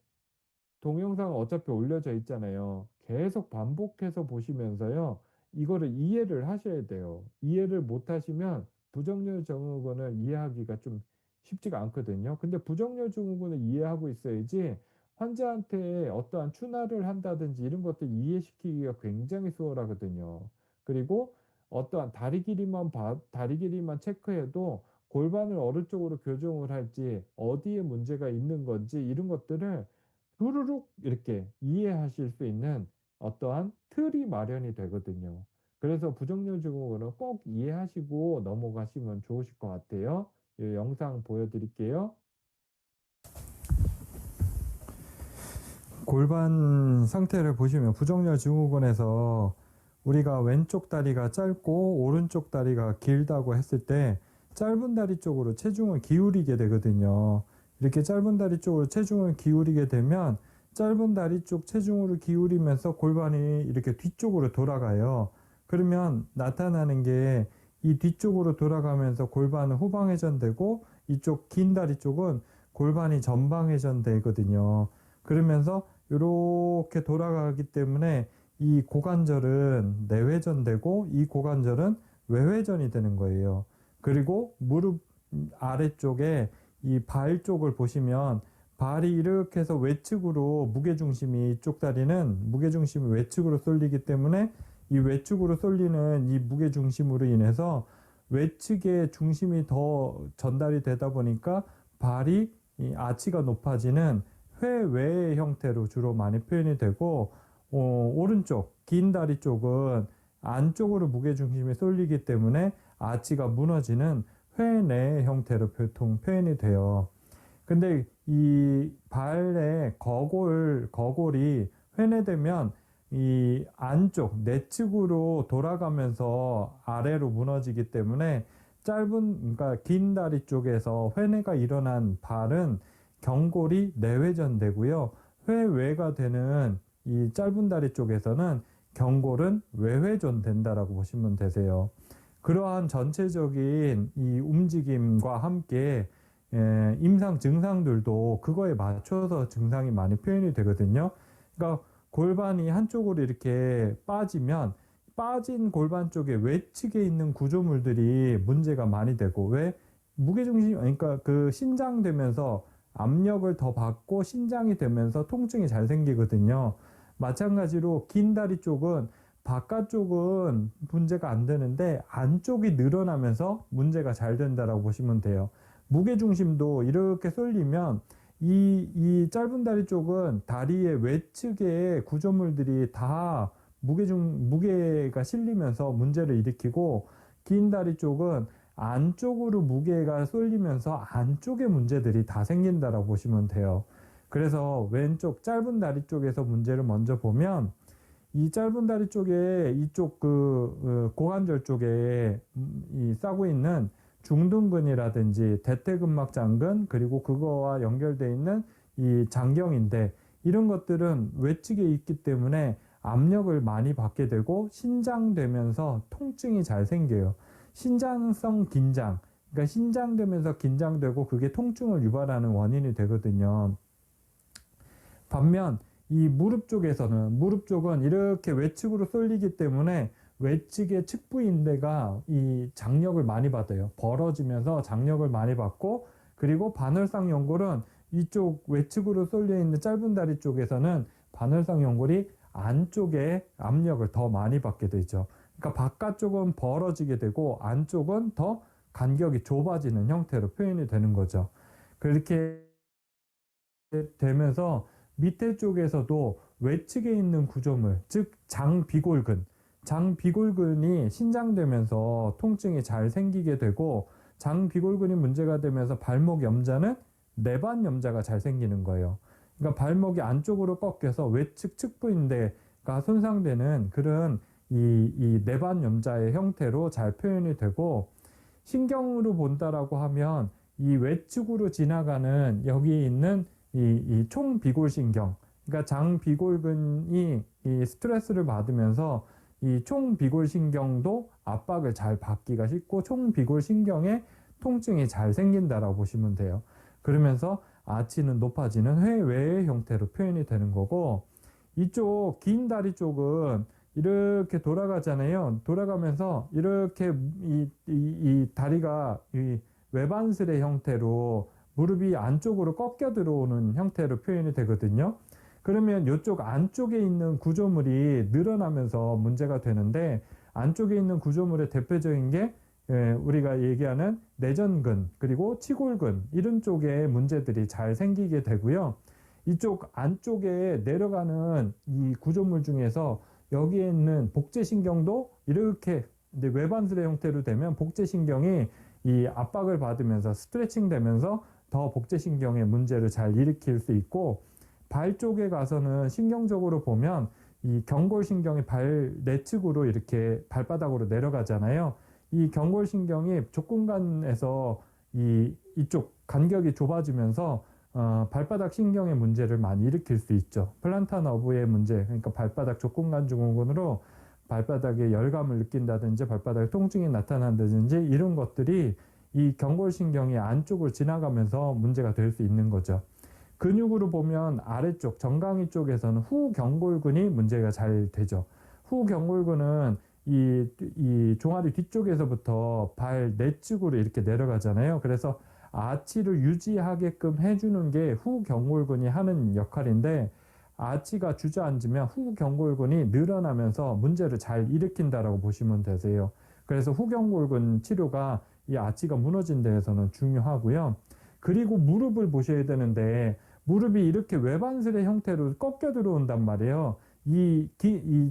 동영상 어차피 올려져 있잖아요. 계속 반복해서 보시면서요. 이거를 이해를 하셔야 돼요. 이해를 못 하시면 부정열 증후군을 이해하기가 좀 쉽지가 않거든요. 근데 부정열 증후군을 이해하고 있어야지 환자한테 어떠한 추나를 한다든지 이런 것들 이해시키기가 굉장히 수월하거든요. 그리고 어떠한 다리 길이만 체크해도 골반을 어느 쪽으로 교정을 할지, 어디에 문제가 있는 건지 이런 것들을 두루룩 이렇게 이해하실 수 있는 어떠한 틀이 마련이 되거든요. 그래서 부정렬 증후군은 꼭 이해하시고 넘어가시면 좋으실 것 같아요. 이 영상 보여드릴게요. 골반 상태를 보시면 부정렬 증후군에서 우리가 왼쪽 다리가 짧고 오른쪽 다리가 길다고 했을 때 짧은 다리 쪽으로 체중을 기울이게 되거든요. 이렇게 짧은 다리 쪽으로 체중을 기울이게 되면 짧은 다리 쪽 체중으로 기울이면서 골반이 이렇게 뒤쪽으로 돌아가요. 그러면 나타나는 게 이 뒤쪽으로 돌아가면서 골반은 후방회전되고 이쪽 긴 다리 쪽은 골반이 전방회전되거든요. 그러면서 이렇게 돌아가기 때문에 이 고관절은 내회전되고 이 고관절은 외회전이 되는 거예요. 그리고 무릎 아래쪽에 이 발 쪽을 보시면 발이 이렇게 해서 외측으로 무게중심이 이쪽 다리는 무게중심이 외측으로 쏠리기 때문에 이 외측으로 쏠리는 이 무게중심으로 인해서 외측의 중심이 더 전달이 되다 보니까 발이 이 아치가 높아지는 회외의 형태로 주로 많이 표현이 되고 오른쪽 긴 다리 쪽은 안쪽으로 무게중심이 쏠리기 때문에 아치가 무너지는 회내의 형태로 보통 표현이 돼요. 근데 이 발의 거골이 회내되면 이 안쪽 내측으로 돌아가면서 아래로 무너지기 때문에 그러니까 긴 다리 쪽에서 회내가 일어난 발은 경골이 내회전되고요. 회외가 되는 이 짧은 다리 쪽에서는 경골은 외회전된다라고 보시면 되세요. 그러한 전체적인 이 움직임과 함께 임상 증상들도 그거에 맞춰서 증상이 많이 표현이 되거든요. 그러니까 골반이 한쪽으로 이렇게 빠지면 빠진 골반 쪽에 외측에 있는 구조물들이 문제가 많이 되고 왜 무게중심 그러니까 그 신장되면서 압력을 더 받고 신장이 되면서 통증이 잘 생기거든요. 마찬가지로 긴 다리 쪽은 바깥쪽은 문제가 안 되는데 안쪽이 늘어나면서 문제가 잘 된다라고 보시면 돼요. 무게중심도 이렇게 쏠리면 이 짧은 다리 쪽은 다리의 외측에 구조물들이 다 무게가 실리면서 문제를 일으키고 긴 다리 쪽은 안쪽으로 무게가 쏠리면서 안쪽에 문제들이 다 생긴다라고 보시면 돼요. 그래서 왼쪽 짧은 다리 쪽에서 문제를 먼저 보면 이 짧은 다리 쪽에 이쪽 고관절 쪽에 이 싸고 있는 중둔근이라든지 대퇴근막장근 그리고 그거와 연결되어 있는 이 장경인데 이런 것들은 외측에 있기 때문에 압력을 많이 받게 되고 신장되면서 통증이 잘 생겨요. 신장성 긴장, 그러니까 신장되면서 긴장되고 그게 통증을 유발하는 원인이 되거든요. 반면 이 무릎 쪽은 이렇게 외측으로 쏠리기 때문에 외측의 측부인대가 이 장력을 많이 받아요. 벌어지면서 장력을 많이 받고 그리고 반월상 연골은 이쪽 외측으로 쏠려 있는 짧은 다리 쪽에서는 반월상 연골이 안쪽에 압력을 더 많이 받게 되죠. 그러니까 바깥쪽은 벌어지게 되고 안쪽은 더 간격이 좁아지는 형태로 표현이 되는 거죠. 그렇게 되면서 밑에 쪽에서도 외측에 있는 구조물, 즉 장비골근이 신장되면서 통증이 잘 생기게 되고 장비골근이 문제가 되면서 발목 염자는 내반 염자가 잘 생기는 거예요. 그러니까 발목이 안쪽으로 꺾여서 외측 측부인대가 손상되는 그런 이 내반 염자의 형태로 잘 표현이 되고 신경으로 본다라고 하면 이 외측으로 지나가는 여기에 있는 이 총비골신경, 그러니까 장비골근이 이 스트레스를 받으면서 이 총비골신경도 압박을 잘 받기가 쉽고 총비골신경에 통증이 잘 생긴다라고 보시면 돼요. 그러면서 아치는 높아지는 회외의 형태로 표현이 되는 거고 이쪽 긴 다리 쪽은 이렇게 돌아가잖아요. 돌아가면서 이렇게 이 다리가 이 외반슬의 형태로 무릎이 안쪽으로 꺾여 들어오는 형태로 표현이 되거든요. 그러면 이쪽 안쪽에 있는 구조물이 늘어나면서 문제가 되는데 안쪽에 있는 구조물의 대표적인 게 우리가 얘기하는 내전근 그리고 치골근 이런 쪽에 문제들이 잘 생기게 되고요. 이쪽 안쪽에 내려가는 이 구조물 중에서 여기에 있는 복제신경도 이렇게 이제 외반슬의 형태로 되면 복제신경이 이 압박을 받으면서 스트레칭 되면서 더 복제신경의 문제를 잘 일으킬 수 있고, 발 쪽에 가서는 신경적으로 보면 이 경골신경이 발 내측으로 이렇게 발바닥으로 내려가잖아요. 이 경골신경이 족근간에서 이쪽 간격이 좁아지면서 발바닥 신경의 문제를 많이 일으킬 수 있죠. 플란타 너브의 문제, 그러니까 발바닥 족근간 증후군으로 발바닥에 열감을 느낀다든지 발바닥에 통증이 나타난다든지 이런 것들이 이 경골신경이 안쪽을 지나가면서 문제가 될 수 있는 거죠. 근육으로 보면 아래쪽 정강이 쪽에서는 후경골근이 문제가 잘 되죠. 후경골근은 이 종아리 뒤쪽에서부터 발 내측으로 이렇게 내려가잖아요. 그래서 아치를 유지하게끔 해주는 게 후경골근이 하는 역할인데, 아치가 주저앉으면 후경골근이 늘어나면서 문제를 잘 일으킨다라고 보시면 되세요. 그래서 후경골근 치료가 이 아치가 무너진 데에서는 중요하고요. 그리고 무릎을 보셔야 되는데, 무릎이 이렇게 외반슬의 형태로 꺾여 들어온단 말이에요. 이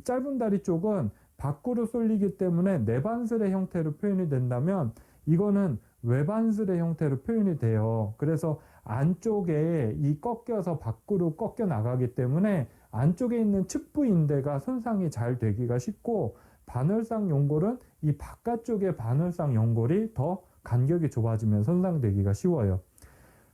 짧은 다리 쪽은 밖으로 쏠리기 때문에 내반슬의 형태로 표현이 된다면, 이거는 외반슬의 형태로 표현이 돼요. 그래서 안쪽에 이 꺾여서 밖으로 꺾여 나가기 때문에 안쪽에 있는 측부인대가 손상이 잘 되기가 쉽고, 반월상 연골은 이 바깥쪽의 반월상 연골이 더 간격이 좁아지면 손상되기가 쉬워요.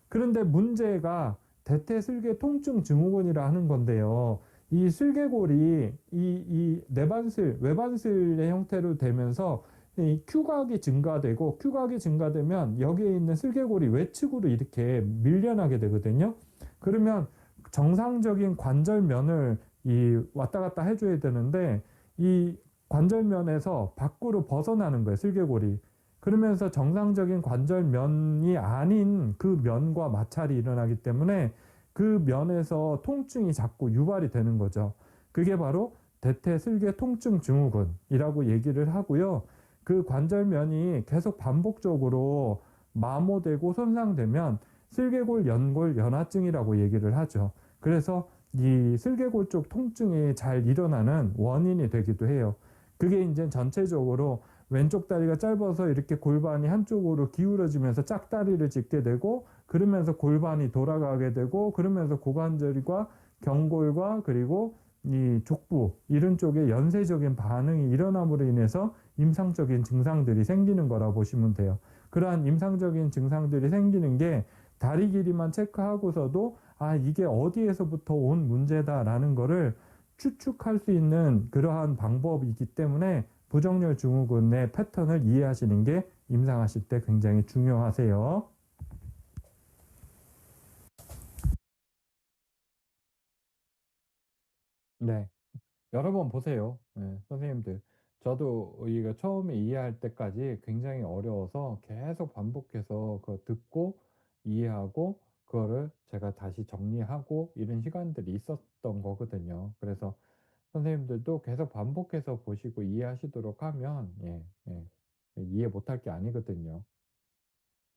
그런데 문제가 대퇴슬개 통증 증후군이라 하는 건데요. 이 슬개골이 이 내반슬, 외반슬의 형태로 되면서 이 큐각이 증가되고, 큐각이 증가되면 여기에 있는 슬개골이 외측으로 이렇게 밀려나게 되거든요. 그러면 정상적인 관절면을 이 왔다 갔다 해줘야 되는데, 이 관절면에서 밖으로 벗어나는 거예요, 슬개골이. 그러면서 정상적인 관절면이 아닌 그 면과 마찰이 일어나기 때문에 그 면에서 통증이 자꾸 유발이 되는 거죠. 그게 바로 대퇴슬개 통증 증후군이라고 얘기를 하고요. 그 관절면이 계속 반복적으로 마모되고 손상되면 슬개골 연골 연화증이라고 얘기를 하죠. 그래서 이 슬개골 쪽 통증이 잘 일어나는 원인이 되기도 해요. 그게 이제 전체적으로 왼쪽 다리가 짧아서 이렇게 골반이 한쪽으로 기울어지면서 짝다리를 짚게 되고, 그러면서 골반이 돌아가게 되고, 그러면서 고관절과 경골과 그리고 이 족부 이런 쪽에 연쇄적인 반응이 일어남으로 인해서 임상적인 증상들이 생기는 거라 보시면 돼요. 그러한 임상적인 증상들이 생기는 게 다리 길이만 체크하고서도 이게 어디에서부터 온 문제다라는 거를 추측할 수 있는 그러한 방법이기 때문에 부정열 증후군의 패턴을 이해하시는 게 임상하실 때 굉장히 중요하세요. 네. 여러 번 보세요. 네, 선생님들. 저도 이거 처음에 이해할 때까지 굉장히 어려워서 계속 반복해서 그거 듣고 이해하고 그거를 제가 다시 정리하고 이런 시간들이 있었던 거거든요. 그래서 선생님들도 계속 반복해서 보시고 이해하시도록 하면 이해 못할 게 아니거든요.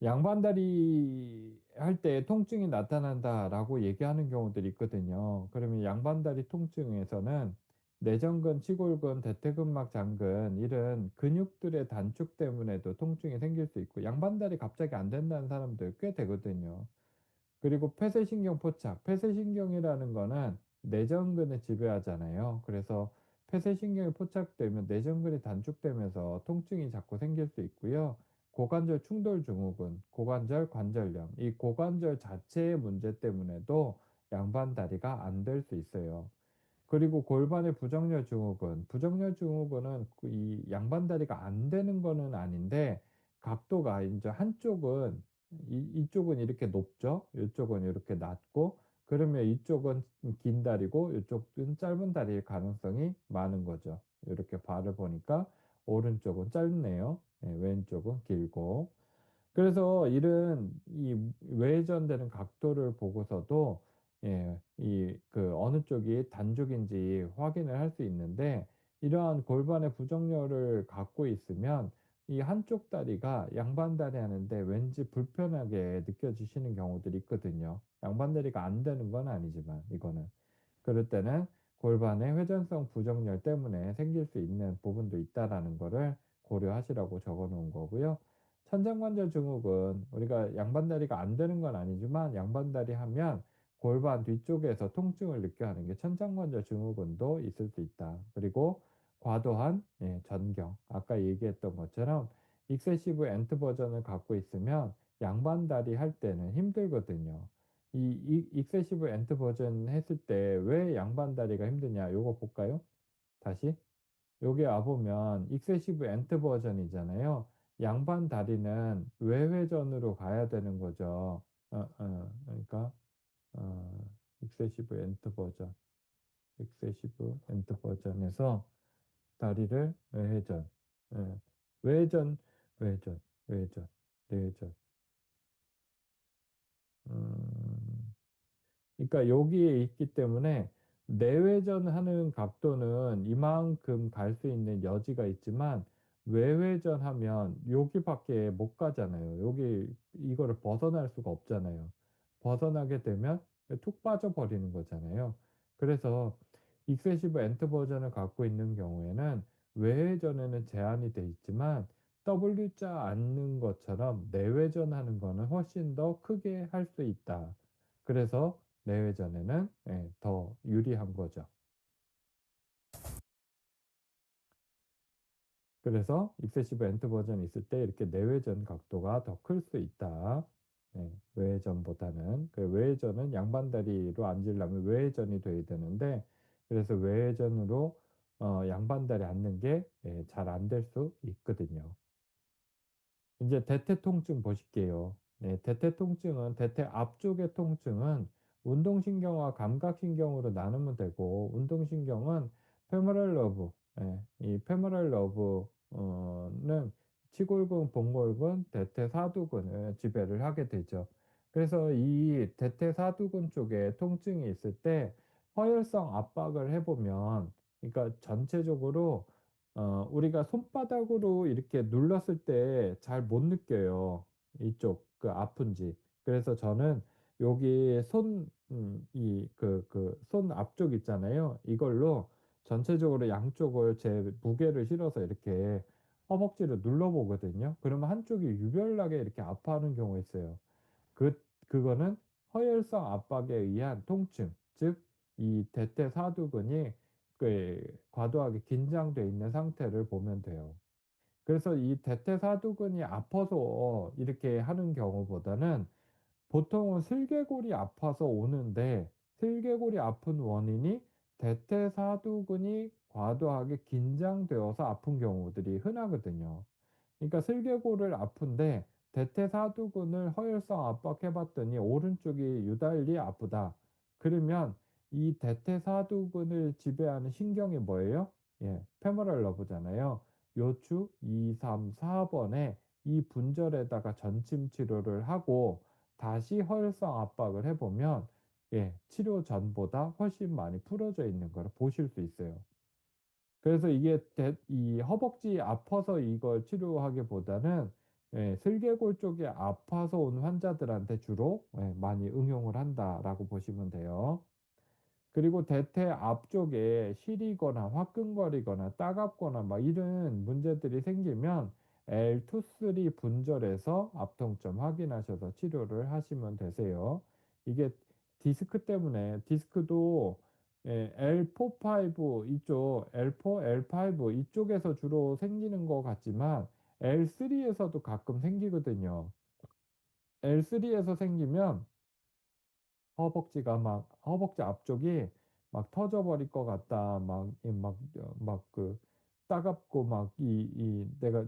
양반다리 할 때 통증이 나타난다라고 얘기하는 경우들이 있거든요. 그러면 양반다리 통증에서는 내전근, 치골근, 대퇴근막 장근 이런 근육들의 단축 때문에도 통증이 생길 수 있고, 양반다리 갑자기 안 된다는 사람들 꽤 되거든요. 그리고 폐쇄신경 포착, 폐쇄신경이라는 거는 내전근을 지배하잖아요. 그래서 폐쇄신경이 포착되면 내전근이 단축되면서 통증이 자꾸 생길 수 있고요. 고관절 충돌 증후군, 고관절 관절염, 이 고관절 자체의 문제 때문에도 양반 다리가 안 될 수 있어요. 그리고 골반의 부정열 증후군. 부정열 증후군은 이 양반다리가 안 되는 거는 아닌데, 각도가 이제 한쪽은 이쪽은 이렇게 높죠. 이쪽은 이렇게 낮고, 그러면 이쪽은 긴 다리고 이쪽은 짧은 다리일 가능성이 많은 거죠. 이렇게 발을 보니까 오른쪽은 짧네요. 왼쪽은 길고. 그래서 이런 이 외전되는 각도를 보고서도 이 그 어느 쪽이 단족인지 확인을 할 수 있는데, 이러한 골반의 부정열을 갖고 있으면 이 한쪽 다리가 양반다리 하는데 왠지 불편하게 느껴지시는 경우들이 있거든요. 양반다리가 안 되는 건 아니지만 이거는. 그럴 때는 골반의 회전성 부정렬 때문에 생길 수 있는 부분도 있다라는 거를 고려하시라고 적어 놓은 거고요. 천장관절 증후군 우리가 양반다리가 안 되는 건 아니지만 양반다리 하면 골반 뒤쪽에서 통증을 느껴 하는 게 천장관절 증후군도 있을 수 있다. 그리고 과도한 전경 아까 얘기했던 것처럼 익세시브 엔트 버전을 갖고 있으면 양반다리 할 때는 힘들거든요. 이 익세시브 엔트 버전 했을 때 왜 양반 다리가 힘드냐 요거 볼까요? 다시 여기 와 보면 익세시브 엔트 버전이잖아요. 양반 다리는 외회전으로 가야 되는 거죠. 그러니까 어, 익세시브 엔트 버전, 익세시브 엔트 버전에서 다리를 외회전, 예, 외회전, 외회전, 외회전, 내회전. 음, 그러니까 여기에 있기 때문에 내회전하는 각도는 이만큼 갈 수 있는 여지가 있지만 외회전하면 여기밖에 못 가잖아요. 여기 이거를 벗어날 수가 없잖아요. 벗어나게 되면 툭 빠져버리는 거잖아요. 그래서 익세시브 엔트 버전을 갖고 있는 경우에는 외회전에는 제한이 돼 있지만 W자 않는 것처럼 내회전하는 거는 훨씬 더 크게 할 수 있다. 그래서 내외전에는 더 유리한 거죠. 그래서 익세시브 엔트 버전이 있을 때 이렇게 내외전 각도가 더 클 수 있다. 외회전보다는 그 외회전은 양반다리로 앉으려면 외회전이 돼야 되는데 그래서 외회전으로 양반다리 앉는 게 잘 안 될 수 있거든요. 이제 대퇴 통증 보실게요. 네, 대퇴 통증은 대퇴 앞쪽의 통증은 운동신경과 감각신경으로 나누면 되고 운동신경은 페모럴 러브, 이 페모럴 러브는 치골근, 복골근, 대퇴사두근을 지배를 하게 되죠. 그래서 이 대퇴사두근 쪽에 통증이 있을 때 허혈성 압박을 해보면, 그러니까 전체적으로 우리가 손바닥으로 이렇게 눌렀을 때 잘 못 느껴요. 이쪽 그 아픈지. 그래서 저는 여기 손 앞쪽 있잖아요. 이걸로 전체적으로 양쪽을 제 무게를 실어서 이렇게 허벅지를 눌러보거든요. 그러면 한쪽이 유별나게 이렇게 아파하는 경우가 있어요. 그거는 허혈성 압박에 의한 통증, 즉, 이 대퇴사두근이 과도하게 긴장돼 있는 상태를 보면 돼요. 그래서 이 대퇴사두근이 아파서 이렇게 하는 경우보다는 보통은 슬개골이 아파서 오는데 슬개골이 아픈 원인이 대퇴사두근이 과도하게 긴장되어서 아픈 경우들이 흔하거든요. 그러니까 슬개골을 아픈데 대퇴사두근을 허혈성 압박해봤더니 오른쪽이 유달리 아프다. 그러면 이 대퇴사두근을 지배하는 신경이 뭐예요? 페모럴 러브잖아요. 요추 2, 3, 4번에 이 분절에다가 전침 치료를 하고 다시 허혈성 압박을 해보면 치료 전보다 훨씬 많이 풀어져 있는 걸 보실 수 있어요. 그래서 이 허벅지 아파서 이걸 치료하기보다는 슬개골 쪽이 아파서 온 환자들한테 주로 많이 응용을 한다라고 보시면 돼요. 그리고 대퇴 앞쪽에 시리거나 화끈거리거나 따갑거나 막 이런 문제들이 생기면 L2-3 분절에서 앞통점 확인하셔서 치료를 하시면 되세요. 이게 디스크 때문에 디스크도 L4, 5 이쪽 L4, L5 이쪽에서 주로 생기는 것 같지만 L3에서도 가끔 생기거든요. L3에서 생기면 허벅지 앞쪽이 막 터져버릴 것 같다. 따갑고 내가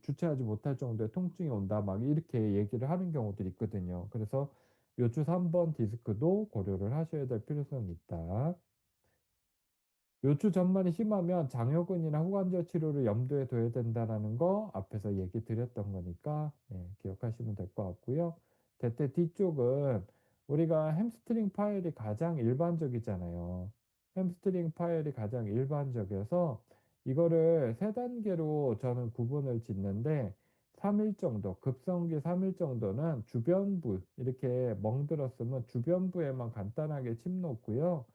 주체하지 못할 정도의 통증이 온다. 막 이렇게 얘기를 하는 경우들이 있거든요. 그래서 요추 3번 디스크도 고려를 하셔야 될 필요성이 있다. 요추 전만이 심하면 장요근이나 후관절 치료를 염두에 둬야 된다라는 거 앞에서 얘기 드렸던 거니까 기억하시면 될 것 같고요. 대퇴 뒤쪽은 우리가 햄스트링 파열이 가장 일반적이잖아요. 햄스트링 파열이 가장 일반적이어서 이거를 세 단계로 저는 구분을 짓는데 3일 정도, 급성기 3일 정도는 주변부, 이렇게 멍들었으면 주변부에만 간단하게 침 놓고요.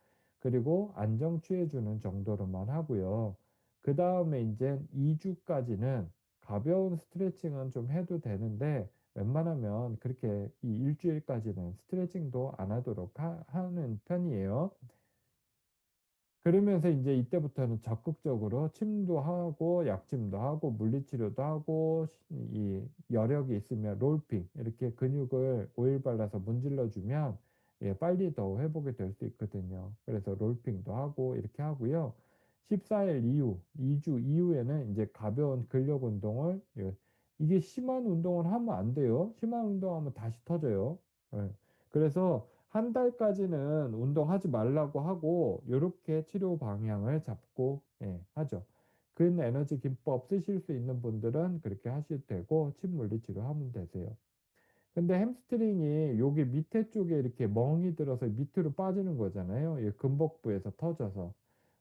그리고 안정 취해 주는 정도로만 하고요. 그 다음에 이제 2주까지는 가벼운 스트레칭은 좀 해도 되는데 웬만하면 그렇게 이 일주일까지는 스트레칭도 안 하도록 하는 편이에요. 그러면서 이제 이때부터는 적극적으로 침도 하고 약침도 하고 물리치료도 하고 이 여력이 있으면 롤핑 이렇게 근육을 오일 발라서 문질러 주면 예 빨리 더 회복이 될 수 있거든요. 그래서 롤핑도 하고 이렇게 하고요. 14일 이후 2주 이후에는 이제 가벼운 근력 운동을 예 이게 심한 운동을 하면 안 돼요. 심한 운동하면 다시 터져요. 예. 그래서 한 달까지는 운동하지 말라고 하고 요렇게 치료 방향을 잡고 예 하죠. 근 에너지 기법 쓰실 수 있는 분들은 그렇게 하셔도 되고 침 물리 치료하면 되세요. 근데 햄스트링이 여기 밑에 쪽에 이렇게 멍이 들어서 밑으로 빠지는 거잖아요. 이 근복부에서 터져서.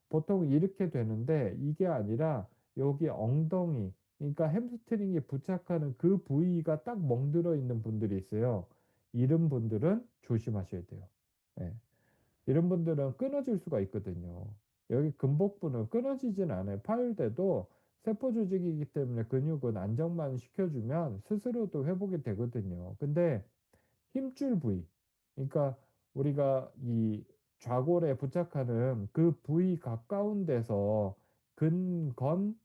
보통 이렇게 되는데 이게 아니라 여기 엉덩이, 그러니까 햄스트링이 부착하는 그 부위가 딱 멍들어 있는 분들이 있어요. 이런 분들은 조심하셔야 돼요. 예. 이런 분들은 끊어질 수가 있거든요. 여기 근복부는 끊어지진 않아요. 파열돼도 세포 조직이기 때문에 근육은 안정만 시켜주면 스스로도 회복이 되거든요. 근데 힘줄 부위. 그러니까 우리가 이 좌골에 부착하는 그 부위 가까운 데서 근건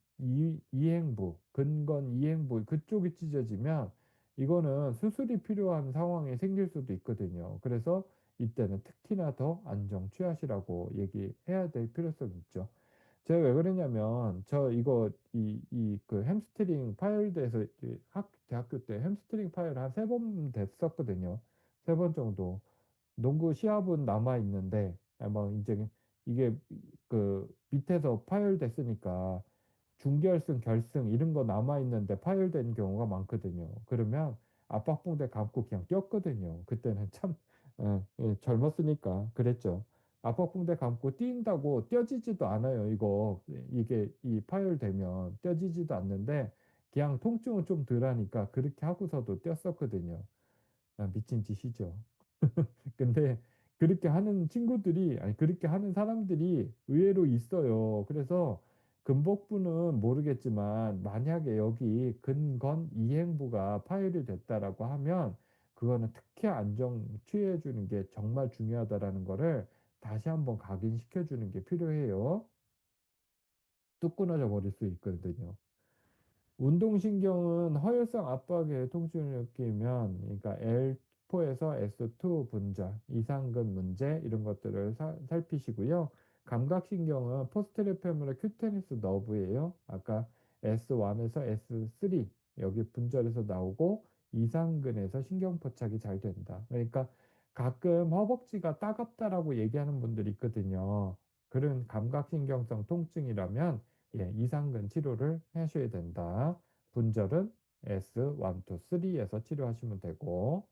이행부, 근건 이행부 그쪽이 찢어지면 이거는 수술이 필요한 상황이 생길 수도 있거든요. 그래서 이때는 특히나 더 안정 취하시라고 얘기해야 될 필요성이 있죠. 제가 왜 그러냐면 저 이거 그 햄스트링 파열돼서 대학교 때 햄스트링 파열 한 3번 됐었거든요. 3번 정도. 농구 시합은 남아 있는데 뭐 인제 이게 그 밑에서 파열됐으니까 준결승, 결승 이런 거 남아 있는데 파열된 경우가 많거든요. 그러면 압박붕대 감고 그냥 뛰었거든요. 그때는 참 예 젊었으니까 그랬죠. 압박붕대 감고 뛴다고 떼어지지도 않아요. 이게 이 파열되면 떼어지지도 않는데 그냥 통증은 좀 덜하니까 그렇게 하고서도 뛰었었거든요. 아 미친 짓이죠. 근데 그렇게 하는 친구들이 아니 그렇게 하는 사람들이 의외로 있어요. 그래서 근복부는 모르겠지만 만약에 여기 근건 이행부가 파열이 됐다라고 하면 그거는 특히 안정 취해 주는 게 정말 중요하다라는 거를 다시 한번 각인시켜 주는 게 필요해요. 뚝 끊어져 버릴 수 있거든요. 운동신경은 허혈성 압박에 통증을 느끼면 그러니까 L4에서 S2 분절, 이상근 문제 이런 것들을 살피시고요. 감각신경은 포스테리오페모럴 큐테니스 너브예요. 아까 S1에서 S3 여기 분절에서 나오고 이상근에서 신경포착이 잘 된다. 그러니까 가끔 허벅지가 따갑다라고 얘기하는 분들이 있거든요. 그런 감각신경성 통증이라면 예, 이상근 치료를 하셔야 된다. 분절은 S1, 2, 3에서 치료하시면 되고,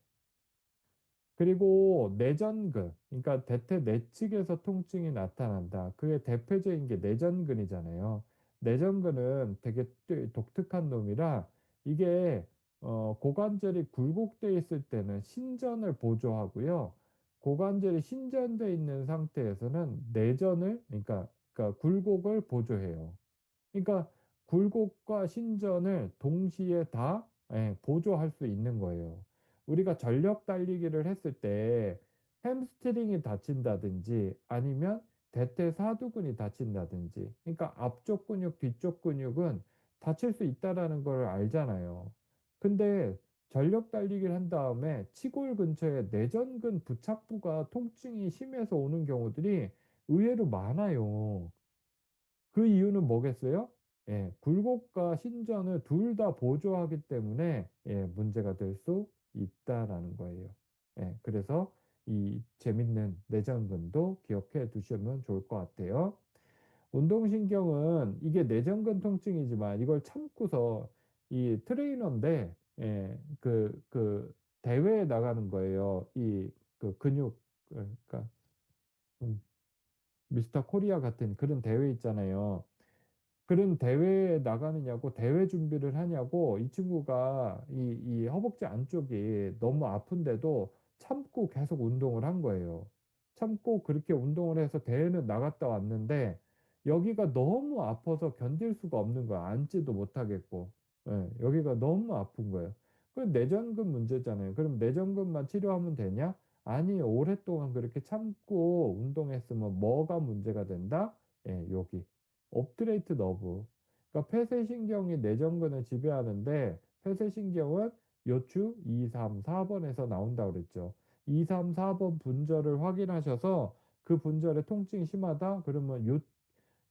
그리고 내전근, 그러니까 대퇴 내측에서 통증이 나타난다. 그게 대표적인 게 내전근이잖아요. 내전근은 되게 독특한 놈이라 이게 고관절이 굴곡돼 있을 때는 신전을 보조하고요. 고관절이 신전돼 있는 상태에서는 내전을, 그러니까 굴곡을 보조해요. 그러니까 굴곡과 신전을 동시에 다 예 보조할 수 있는 거예요. 우리가 전력 달리기를 했을 때 햄스트링이 다친다든지 아니면 대퇴사두근이 다친다든지 그러니까 앞쪽 근육, 뒤쪽 근육은 다칠 수 있다라는 걸 알잖아요. 근데 전력 달리기를 한 다음에 치골 근처에 내전근 부착부가 통증이 심해서 오는 경우들이 의외로 많아요. 그 이유는 뭐겠어요? 예, 굴곡과 신전을 둘 다 보조하기 때문에 예, 문제가 될 수 있다라는 거예요. 예, 그래서 이 재밌는 내전근도 기억해 두시면 좋을 것 같아요. 운동신경은 이게 내전근 통증이지만 이걸 참고서 이 트레이너인데 예, 대회에 나가는 거예요. 근육 그러니까 음, 미스터 코리아 같은 그런 대회 있잖아요. 그런 대회에 나가느냐고 대회 준비를 하냐고 이 친구가 이 허벅지 안쪽이 너무 아픈데도 참고 계속 운동을 한 거예요. 참고 그렇게 운동을 해서 대회는 나갔다 왔는데 여기가 너무 아파서 견딜 수가 없는 거야. 앉지도 못하겠고. 예, 여기가 너무 아픈 거예요. 그 내전근 문제잖아요. 그럼 내전근만 치료하면 되냐? 아니, 오랫동안 그렇게 참고 운동했으면 뭐가 문제가 된다? 예, 여기. 업트레이트 너브. 그러니까 폐쇄신경이 내전근을 지배하는데 폐쇄신경은 요추 2, 3, 4번에서 나온다고 그랬죠. 2, 3, 4번 분절을 확인하셔서 그 분절의 통증이 심하다? 그러면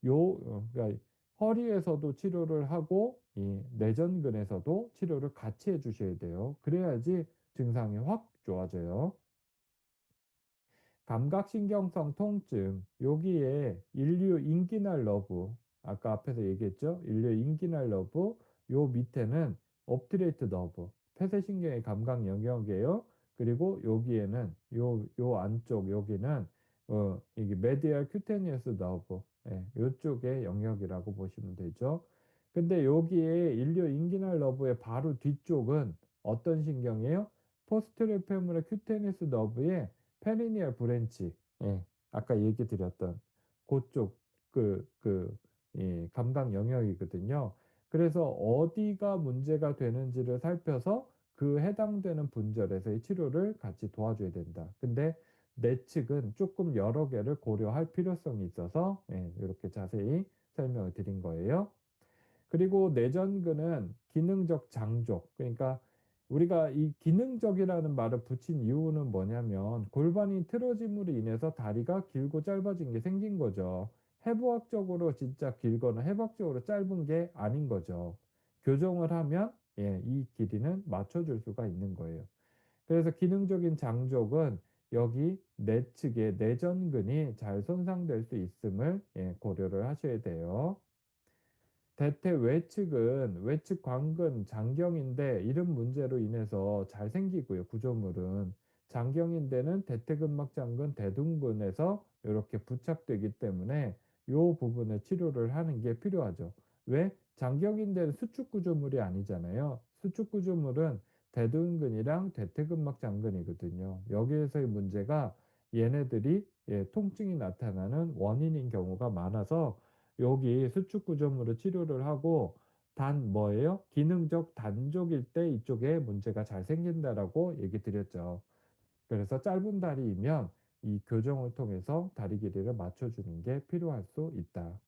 그러니까 허리에서도 치료를 하고 이 내전근에서도 치료를 같이 해 주셔야 돼요. 그래야지 증상이 확 좋아져요. 감각신경성 통증, 여기에 일류 인기날 러브, 아까 앞에서 얘기했죠? 일류 인기날 러브, 요 밑에는 업트레이트 너브, 폐쇄신경의 감각 영역이에요. 그리고 여기에는 요 안쪽 여기는 이게 메디얼 큐테니어스 너브, 예, 요쪽의 영역이라고 보시면 되죠. 근데 여기에 일류 인기날 러브의 바로 뒤쪽은 어떤 신경이에요? 포스테리어 페모럴 큐테니어스 너브의 페리니얼 브랜치, 예, 아까 얘기 드렸던 그쪽 이 감각 영역이거든요. 그래서 어디가 문제가 되는지를 살펴서 그 해당되는 분절에서의 치료를 같이 도와줘야 된다. 근데 내 측은 조금 여러 개를 고려할 필요성이 있어서 예, 이렇게 자세히 설명을 드린 거예요. 그리고 내전근은 기능적 장족, 그러니까 우리가 이 기능적이라는 말을 붙인 이유는 뭐냐면 골반이 틀어짐으로 인해서 다리가 길고 짧아진 게 생긴 거죠. 해부학적으로 진짜 길거나 해부학적으로 짧은 게 아닌 거죠. 교정을 하면 예, 이 길이는 맞춰줄 수가 있는 거예요. 그래서 기능적인 장족은 여기 내측의 내전근이 잘 손상될 수 있음을 예, 고려를 하셔야 돼요. 대퇴 외측은 외측 광근 장경인데 이런 문제로 인해서 잘 생기고요. 구조물은 장경인대는 대퇴근막장근 대둔근에서 이렇게 부착되기 때문에 이 부분을 치료를 하는 게 필요하죠. 왜? 장경인대는 수축 구조물이 아니잖아요. 수축 구조물은 대둔근이랑 대퇴근막장근이거든요. 여기에서의 문제가 얘네들이 예, 통증이 나타나는 원인인 경우가 많아서 여기 수축 구조물을 치료를 하고 단 뭐예요? 기능적 단족일 때 이쪽에 문제가 잘 생긴다라고 얘기 드렸죠. 그래서 짧은 다리이면 이 교정을 통해서 다리 길이를 맞춰주는 게 필요할 수 있다.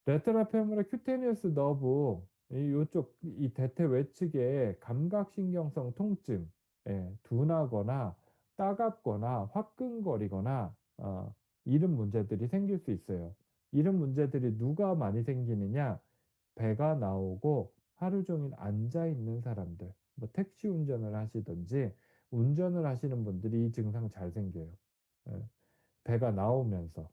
레테럴 페모럴 큐테니어스 너브, 이 요쪽 이 대퇴 외측에 감각신경성 통증, 예, 둔하거나 따갑거나 화끈거리거나 이런 문제들이 생길 수 있어요. 이런 문제들이 누가 많이 생기느냐? 배가 나오고 하루 종일 앉아 있는 사람들, 뭐 택시 운전을 하시든지 운전을 하시는 분들이 이 증상 잘 생겨요. 예, 배가 나오면서.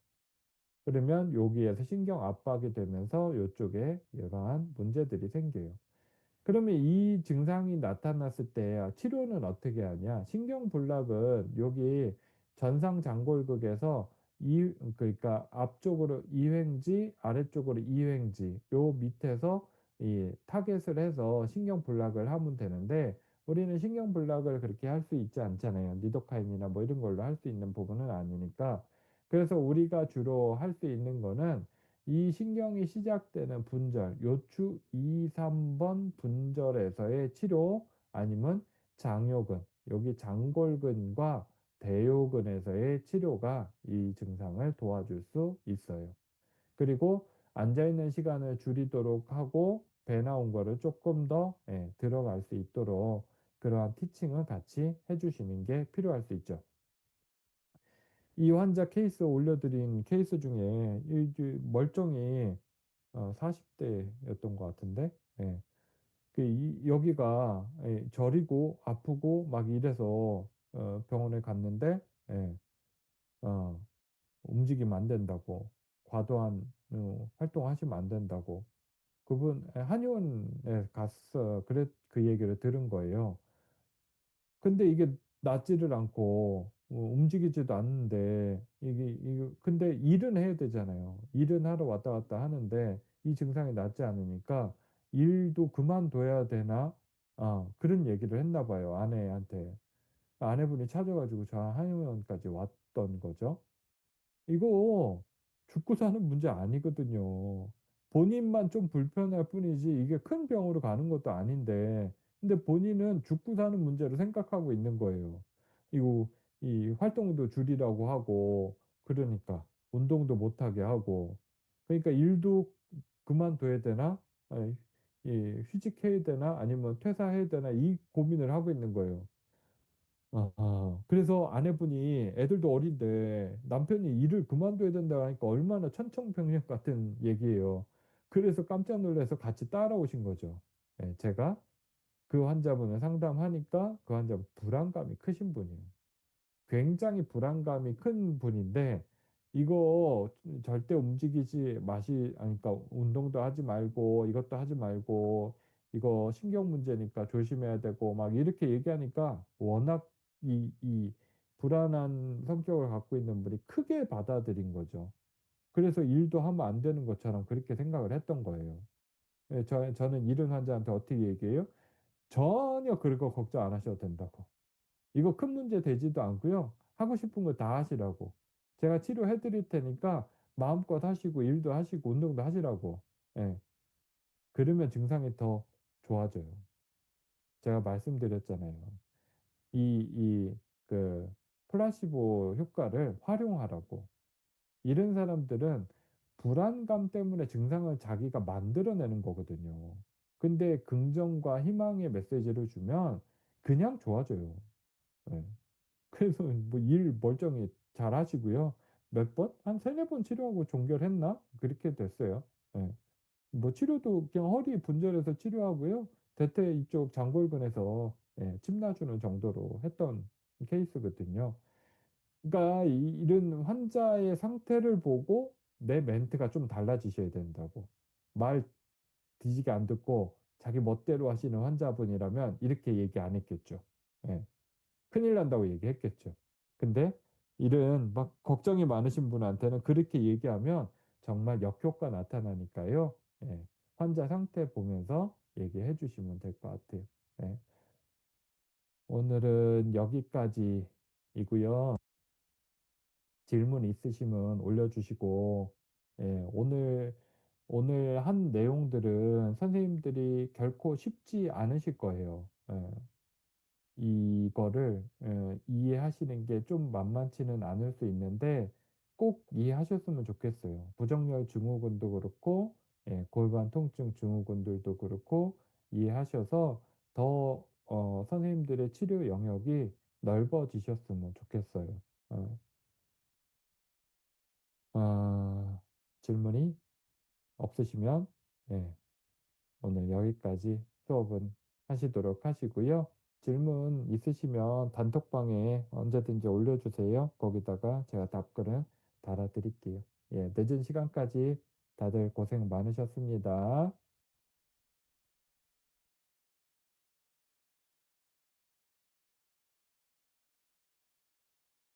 그러면 여기에서 신경 압박이 되면서 이쪽에 이러한 문제들이 생겨요. 그러면 이 증상이 나타났을 때 치료는 어떻게 하냐? 신경불락은 여기 전상장골극에서 그러니까 앞쪽으로 이횡지, 아래쪽으로 이횡지, 요 밑에서 이 타겟을 해서 신경불락을 하면 되는데 우리는 신경불락을 그렇게 할 수 있지 않잖아요. 리도카인이나 뭐 이런 걸로 할 수 있는 부분은 아니니까. 그래서 우리가 주로 할 수 있는 거는 이 신경이 시작되는 분절, 요추 2, 3번 분절에서의 치료 아니면 장요근, 여기 장골근과 대요근에서의 치료가 이 증상을 도와줄 수 있어요. 그리고 앉아있는 시간을 줄이도록 하고 배 나온 거를 조금 더 예, 들어갈 수 있도록 그러한 티칭을 같이 해주시는 게 필요할 수 있죠. 이 환자 케이스 올려드린 케이스 중에 멀쩡히 40대였던 것 같은데, 예. 여기가 예, 저리고 아프고 막 이래서 병원에 갔는데, 예, 어, 움직이면 안 된다고, 과도한 활동하시면 안 된다고. 그분 한의원에 갔어. 그래 그 얘기를 들은 거예요. 근데 이게 낫지를 않고 움직이지도 않는데 이게 근데 일은 해야 되잖아요. 일은 하러 왔다 갔다 하는데 이 증상이 낫지 않으니까 '일도 그만둬야 되나?' 그런 얘기를 했나 봐요, 아내한테. 아내분이 찾아 가지고 저 한의원까지 왔던 거죠. 이거 죽고 사는 문제 아니거든요. 본인만 좀 불편할 뿐이지 이게 큰 병으로 가는 것도 아닌데 근데 본인은 죽고 사는 문제로 생각하고 있는 거예요. 이거 이 활동도 줄이라고 하고 그러니까 운동도 못 하게 하고 그러니까 '일도 그만둬야 되나? 아이 휴직해야 되나? 아니면 퇴사해야 되나?' 이 고민을 하고 있는 거예요. 그래서 아내분이 애들도 어린데 남편이 "일을 그만둬야 된다." 하니까 얼마나 천청병력 같은 얘기예요. 그래서 깜짝 놀라서 같이 따라오신 거죠. 예 제가 그 환자분을 상담하니까 그 환자분 불안감이 크신 분이에요. 굉장히 불안감이 큰 분인데 이거 절대 움직이지 아니 그러니까 운동도 하지 말고 이것도 하지 말고 이거 신경 문제니까 조심해야 되고 막 이렇게 얘기하니까 워낙 이 불안한 성격을 갖고 있는 분이 크게 받아들인 거죠. 그래서 일도 하면 안 되는 것처럼 그렇게 생각을 했던 거예요. 예 저는 이런 환자한테 어떻게 얘기해요? 전혀 그런 거 걱정 안 하셔도 된다고. 이거 큰 문제 되지도 않고요. 하고 싶은 거 다 하시라고. 제가 치료해 드릴 테니까 마음껏 하시고 일도 하시고 운동도 하시라고. 예. 그러면 증상이 더 좋아져요. 제가 말씀드렸잖아요. 그 플라시보 효과를 활용하라고. 이런 사람들은 불안감 때문에 증상을 자기가 만들어내는 거거든요. 근데 긍정과 희망의 메시지를 주면 그냥 좋아져요. 예. 그래서 뭐 일 멀쩡히 잘하시고요. 몇 번? 한 3-4번 치료하고 종결했나? 그렇게 됐어요. 예. 뭐 치료도 그냥 허리 분절해서 치료하고요. 대퇴 이쪽 장골근에서 침 놔주는 정도로 했던 케이스거든요. 그러니까 이런 환자의 상태를 보고 내 멘트가 좀 달라지셔야 된다고. 말 뒤지게 안 듣고 자기 멋대로 하시는 환자분이라면 이렇게 얘기 안 했겠죠. 예. 큰일 난다고 얘기했겠죠. 근데 일은 막 걱정이 많으신 분한테는 그렇게 얘기하면 정말 역효과 나타나니까요. 예. 환자 상태 보면서 얘기해 주시면 될 것 같아요. 예. 오늘은 여기까지이고요. 질문 있으시면 올려주시고, 예. 오늘 한 내용들은 선생님들이 결코 쉽지 않으실 거예요. 예. 이거를 이해하시는 게 좀 만만치는 않을 수 있는데 꼭 이해하셨으면 좋겠어요. 부정열 증후군도 그렇고 골반 통증 증후군들도 그렇고 이해하셔서 더 선생님들의 치료 영역이 넓어지셨으면 좋겠어요. 어 질문이 없으시면 예 오늘 여기까지 수업은 하시도록 하시고요. 질문 있으시면 단톡방에 언제든지 올려주세요. 거기다가 제가 답글은 달아드릴게요. 예, 늦은 시간까지 다들 고생 많으셨습니다.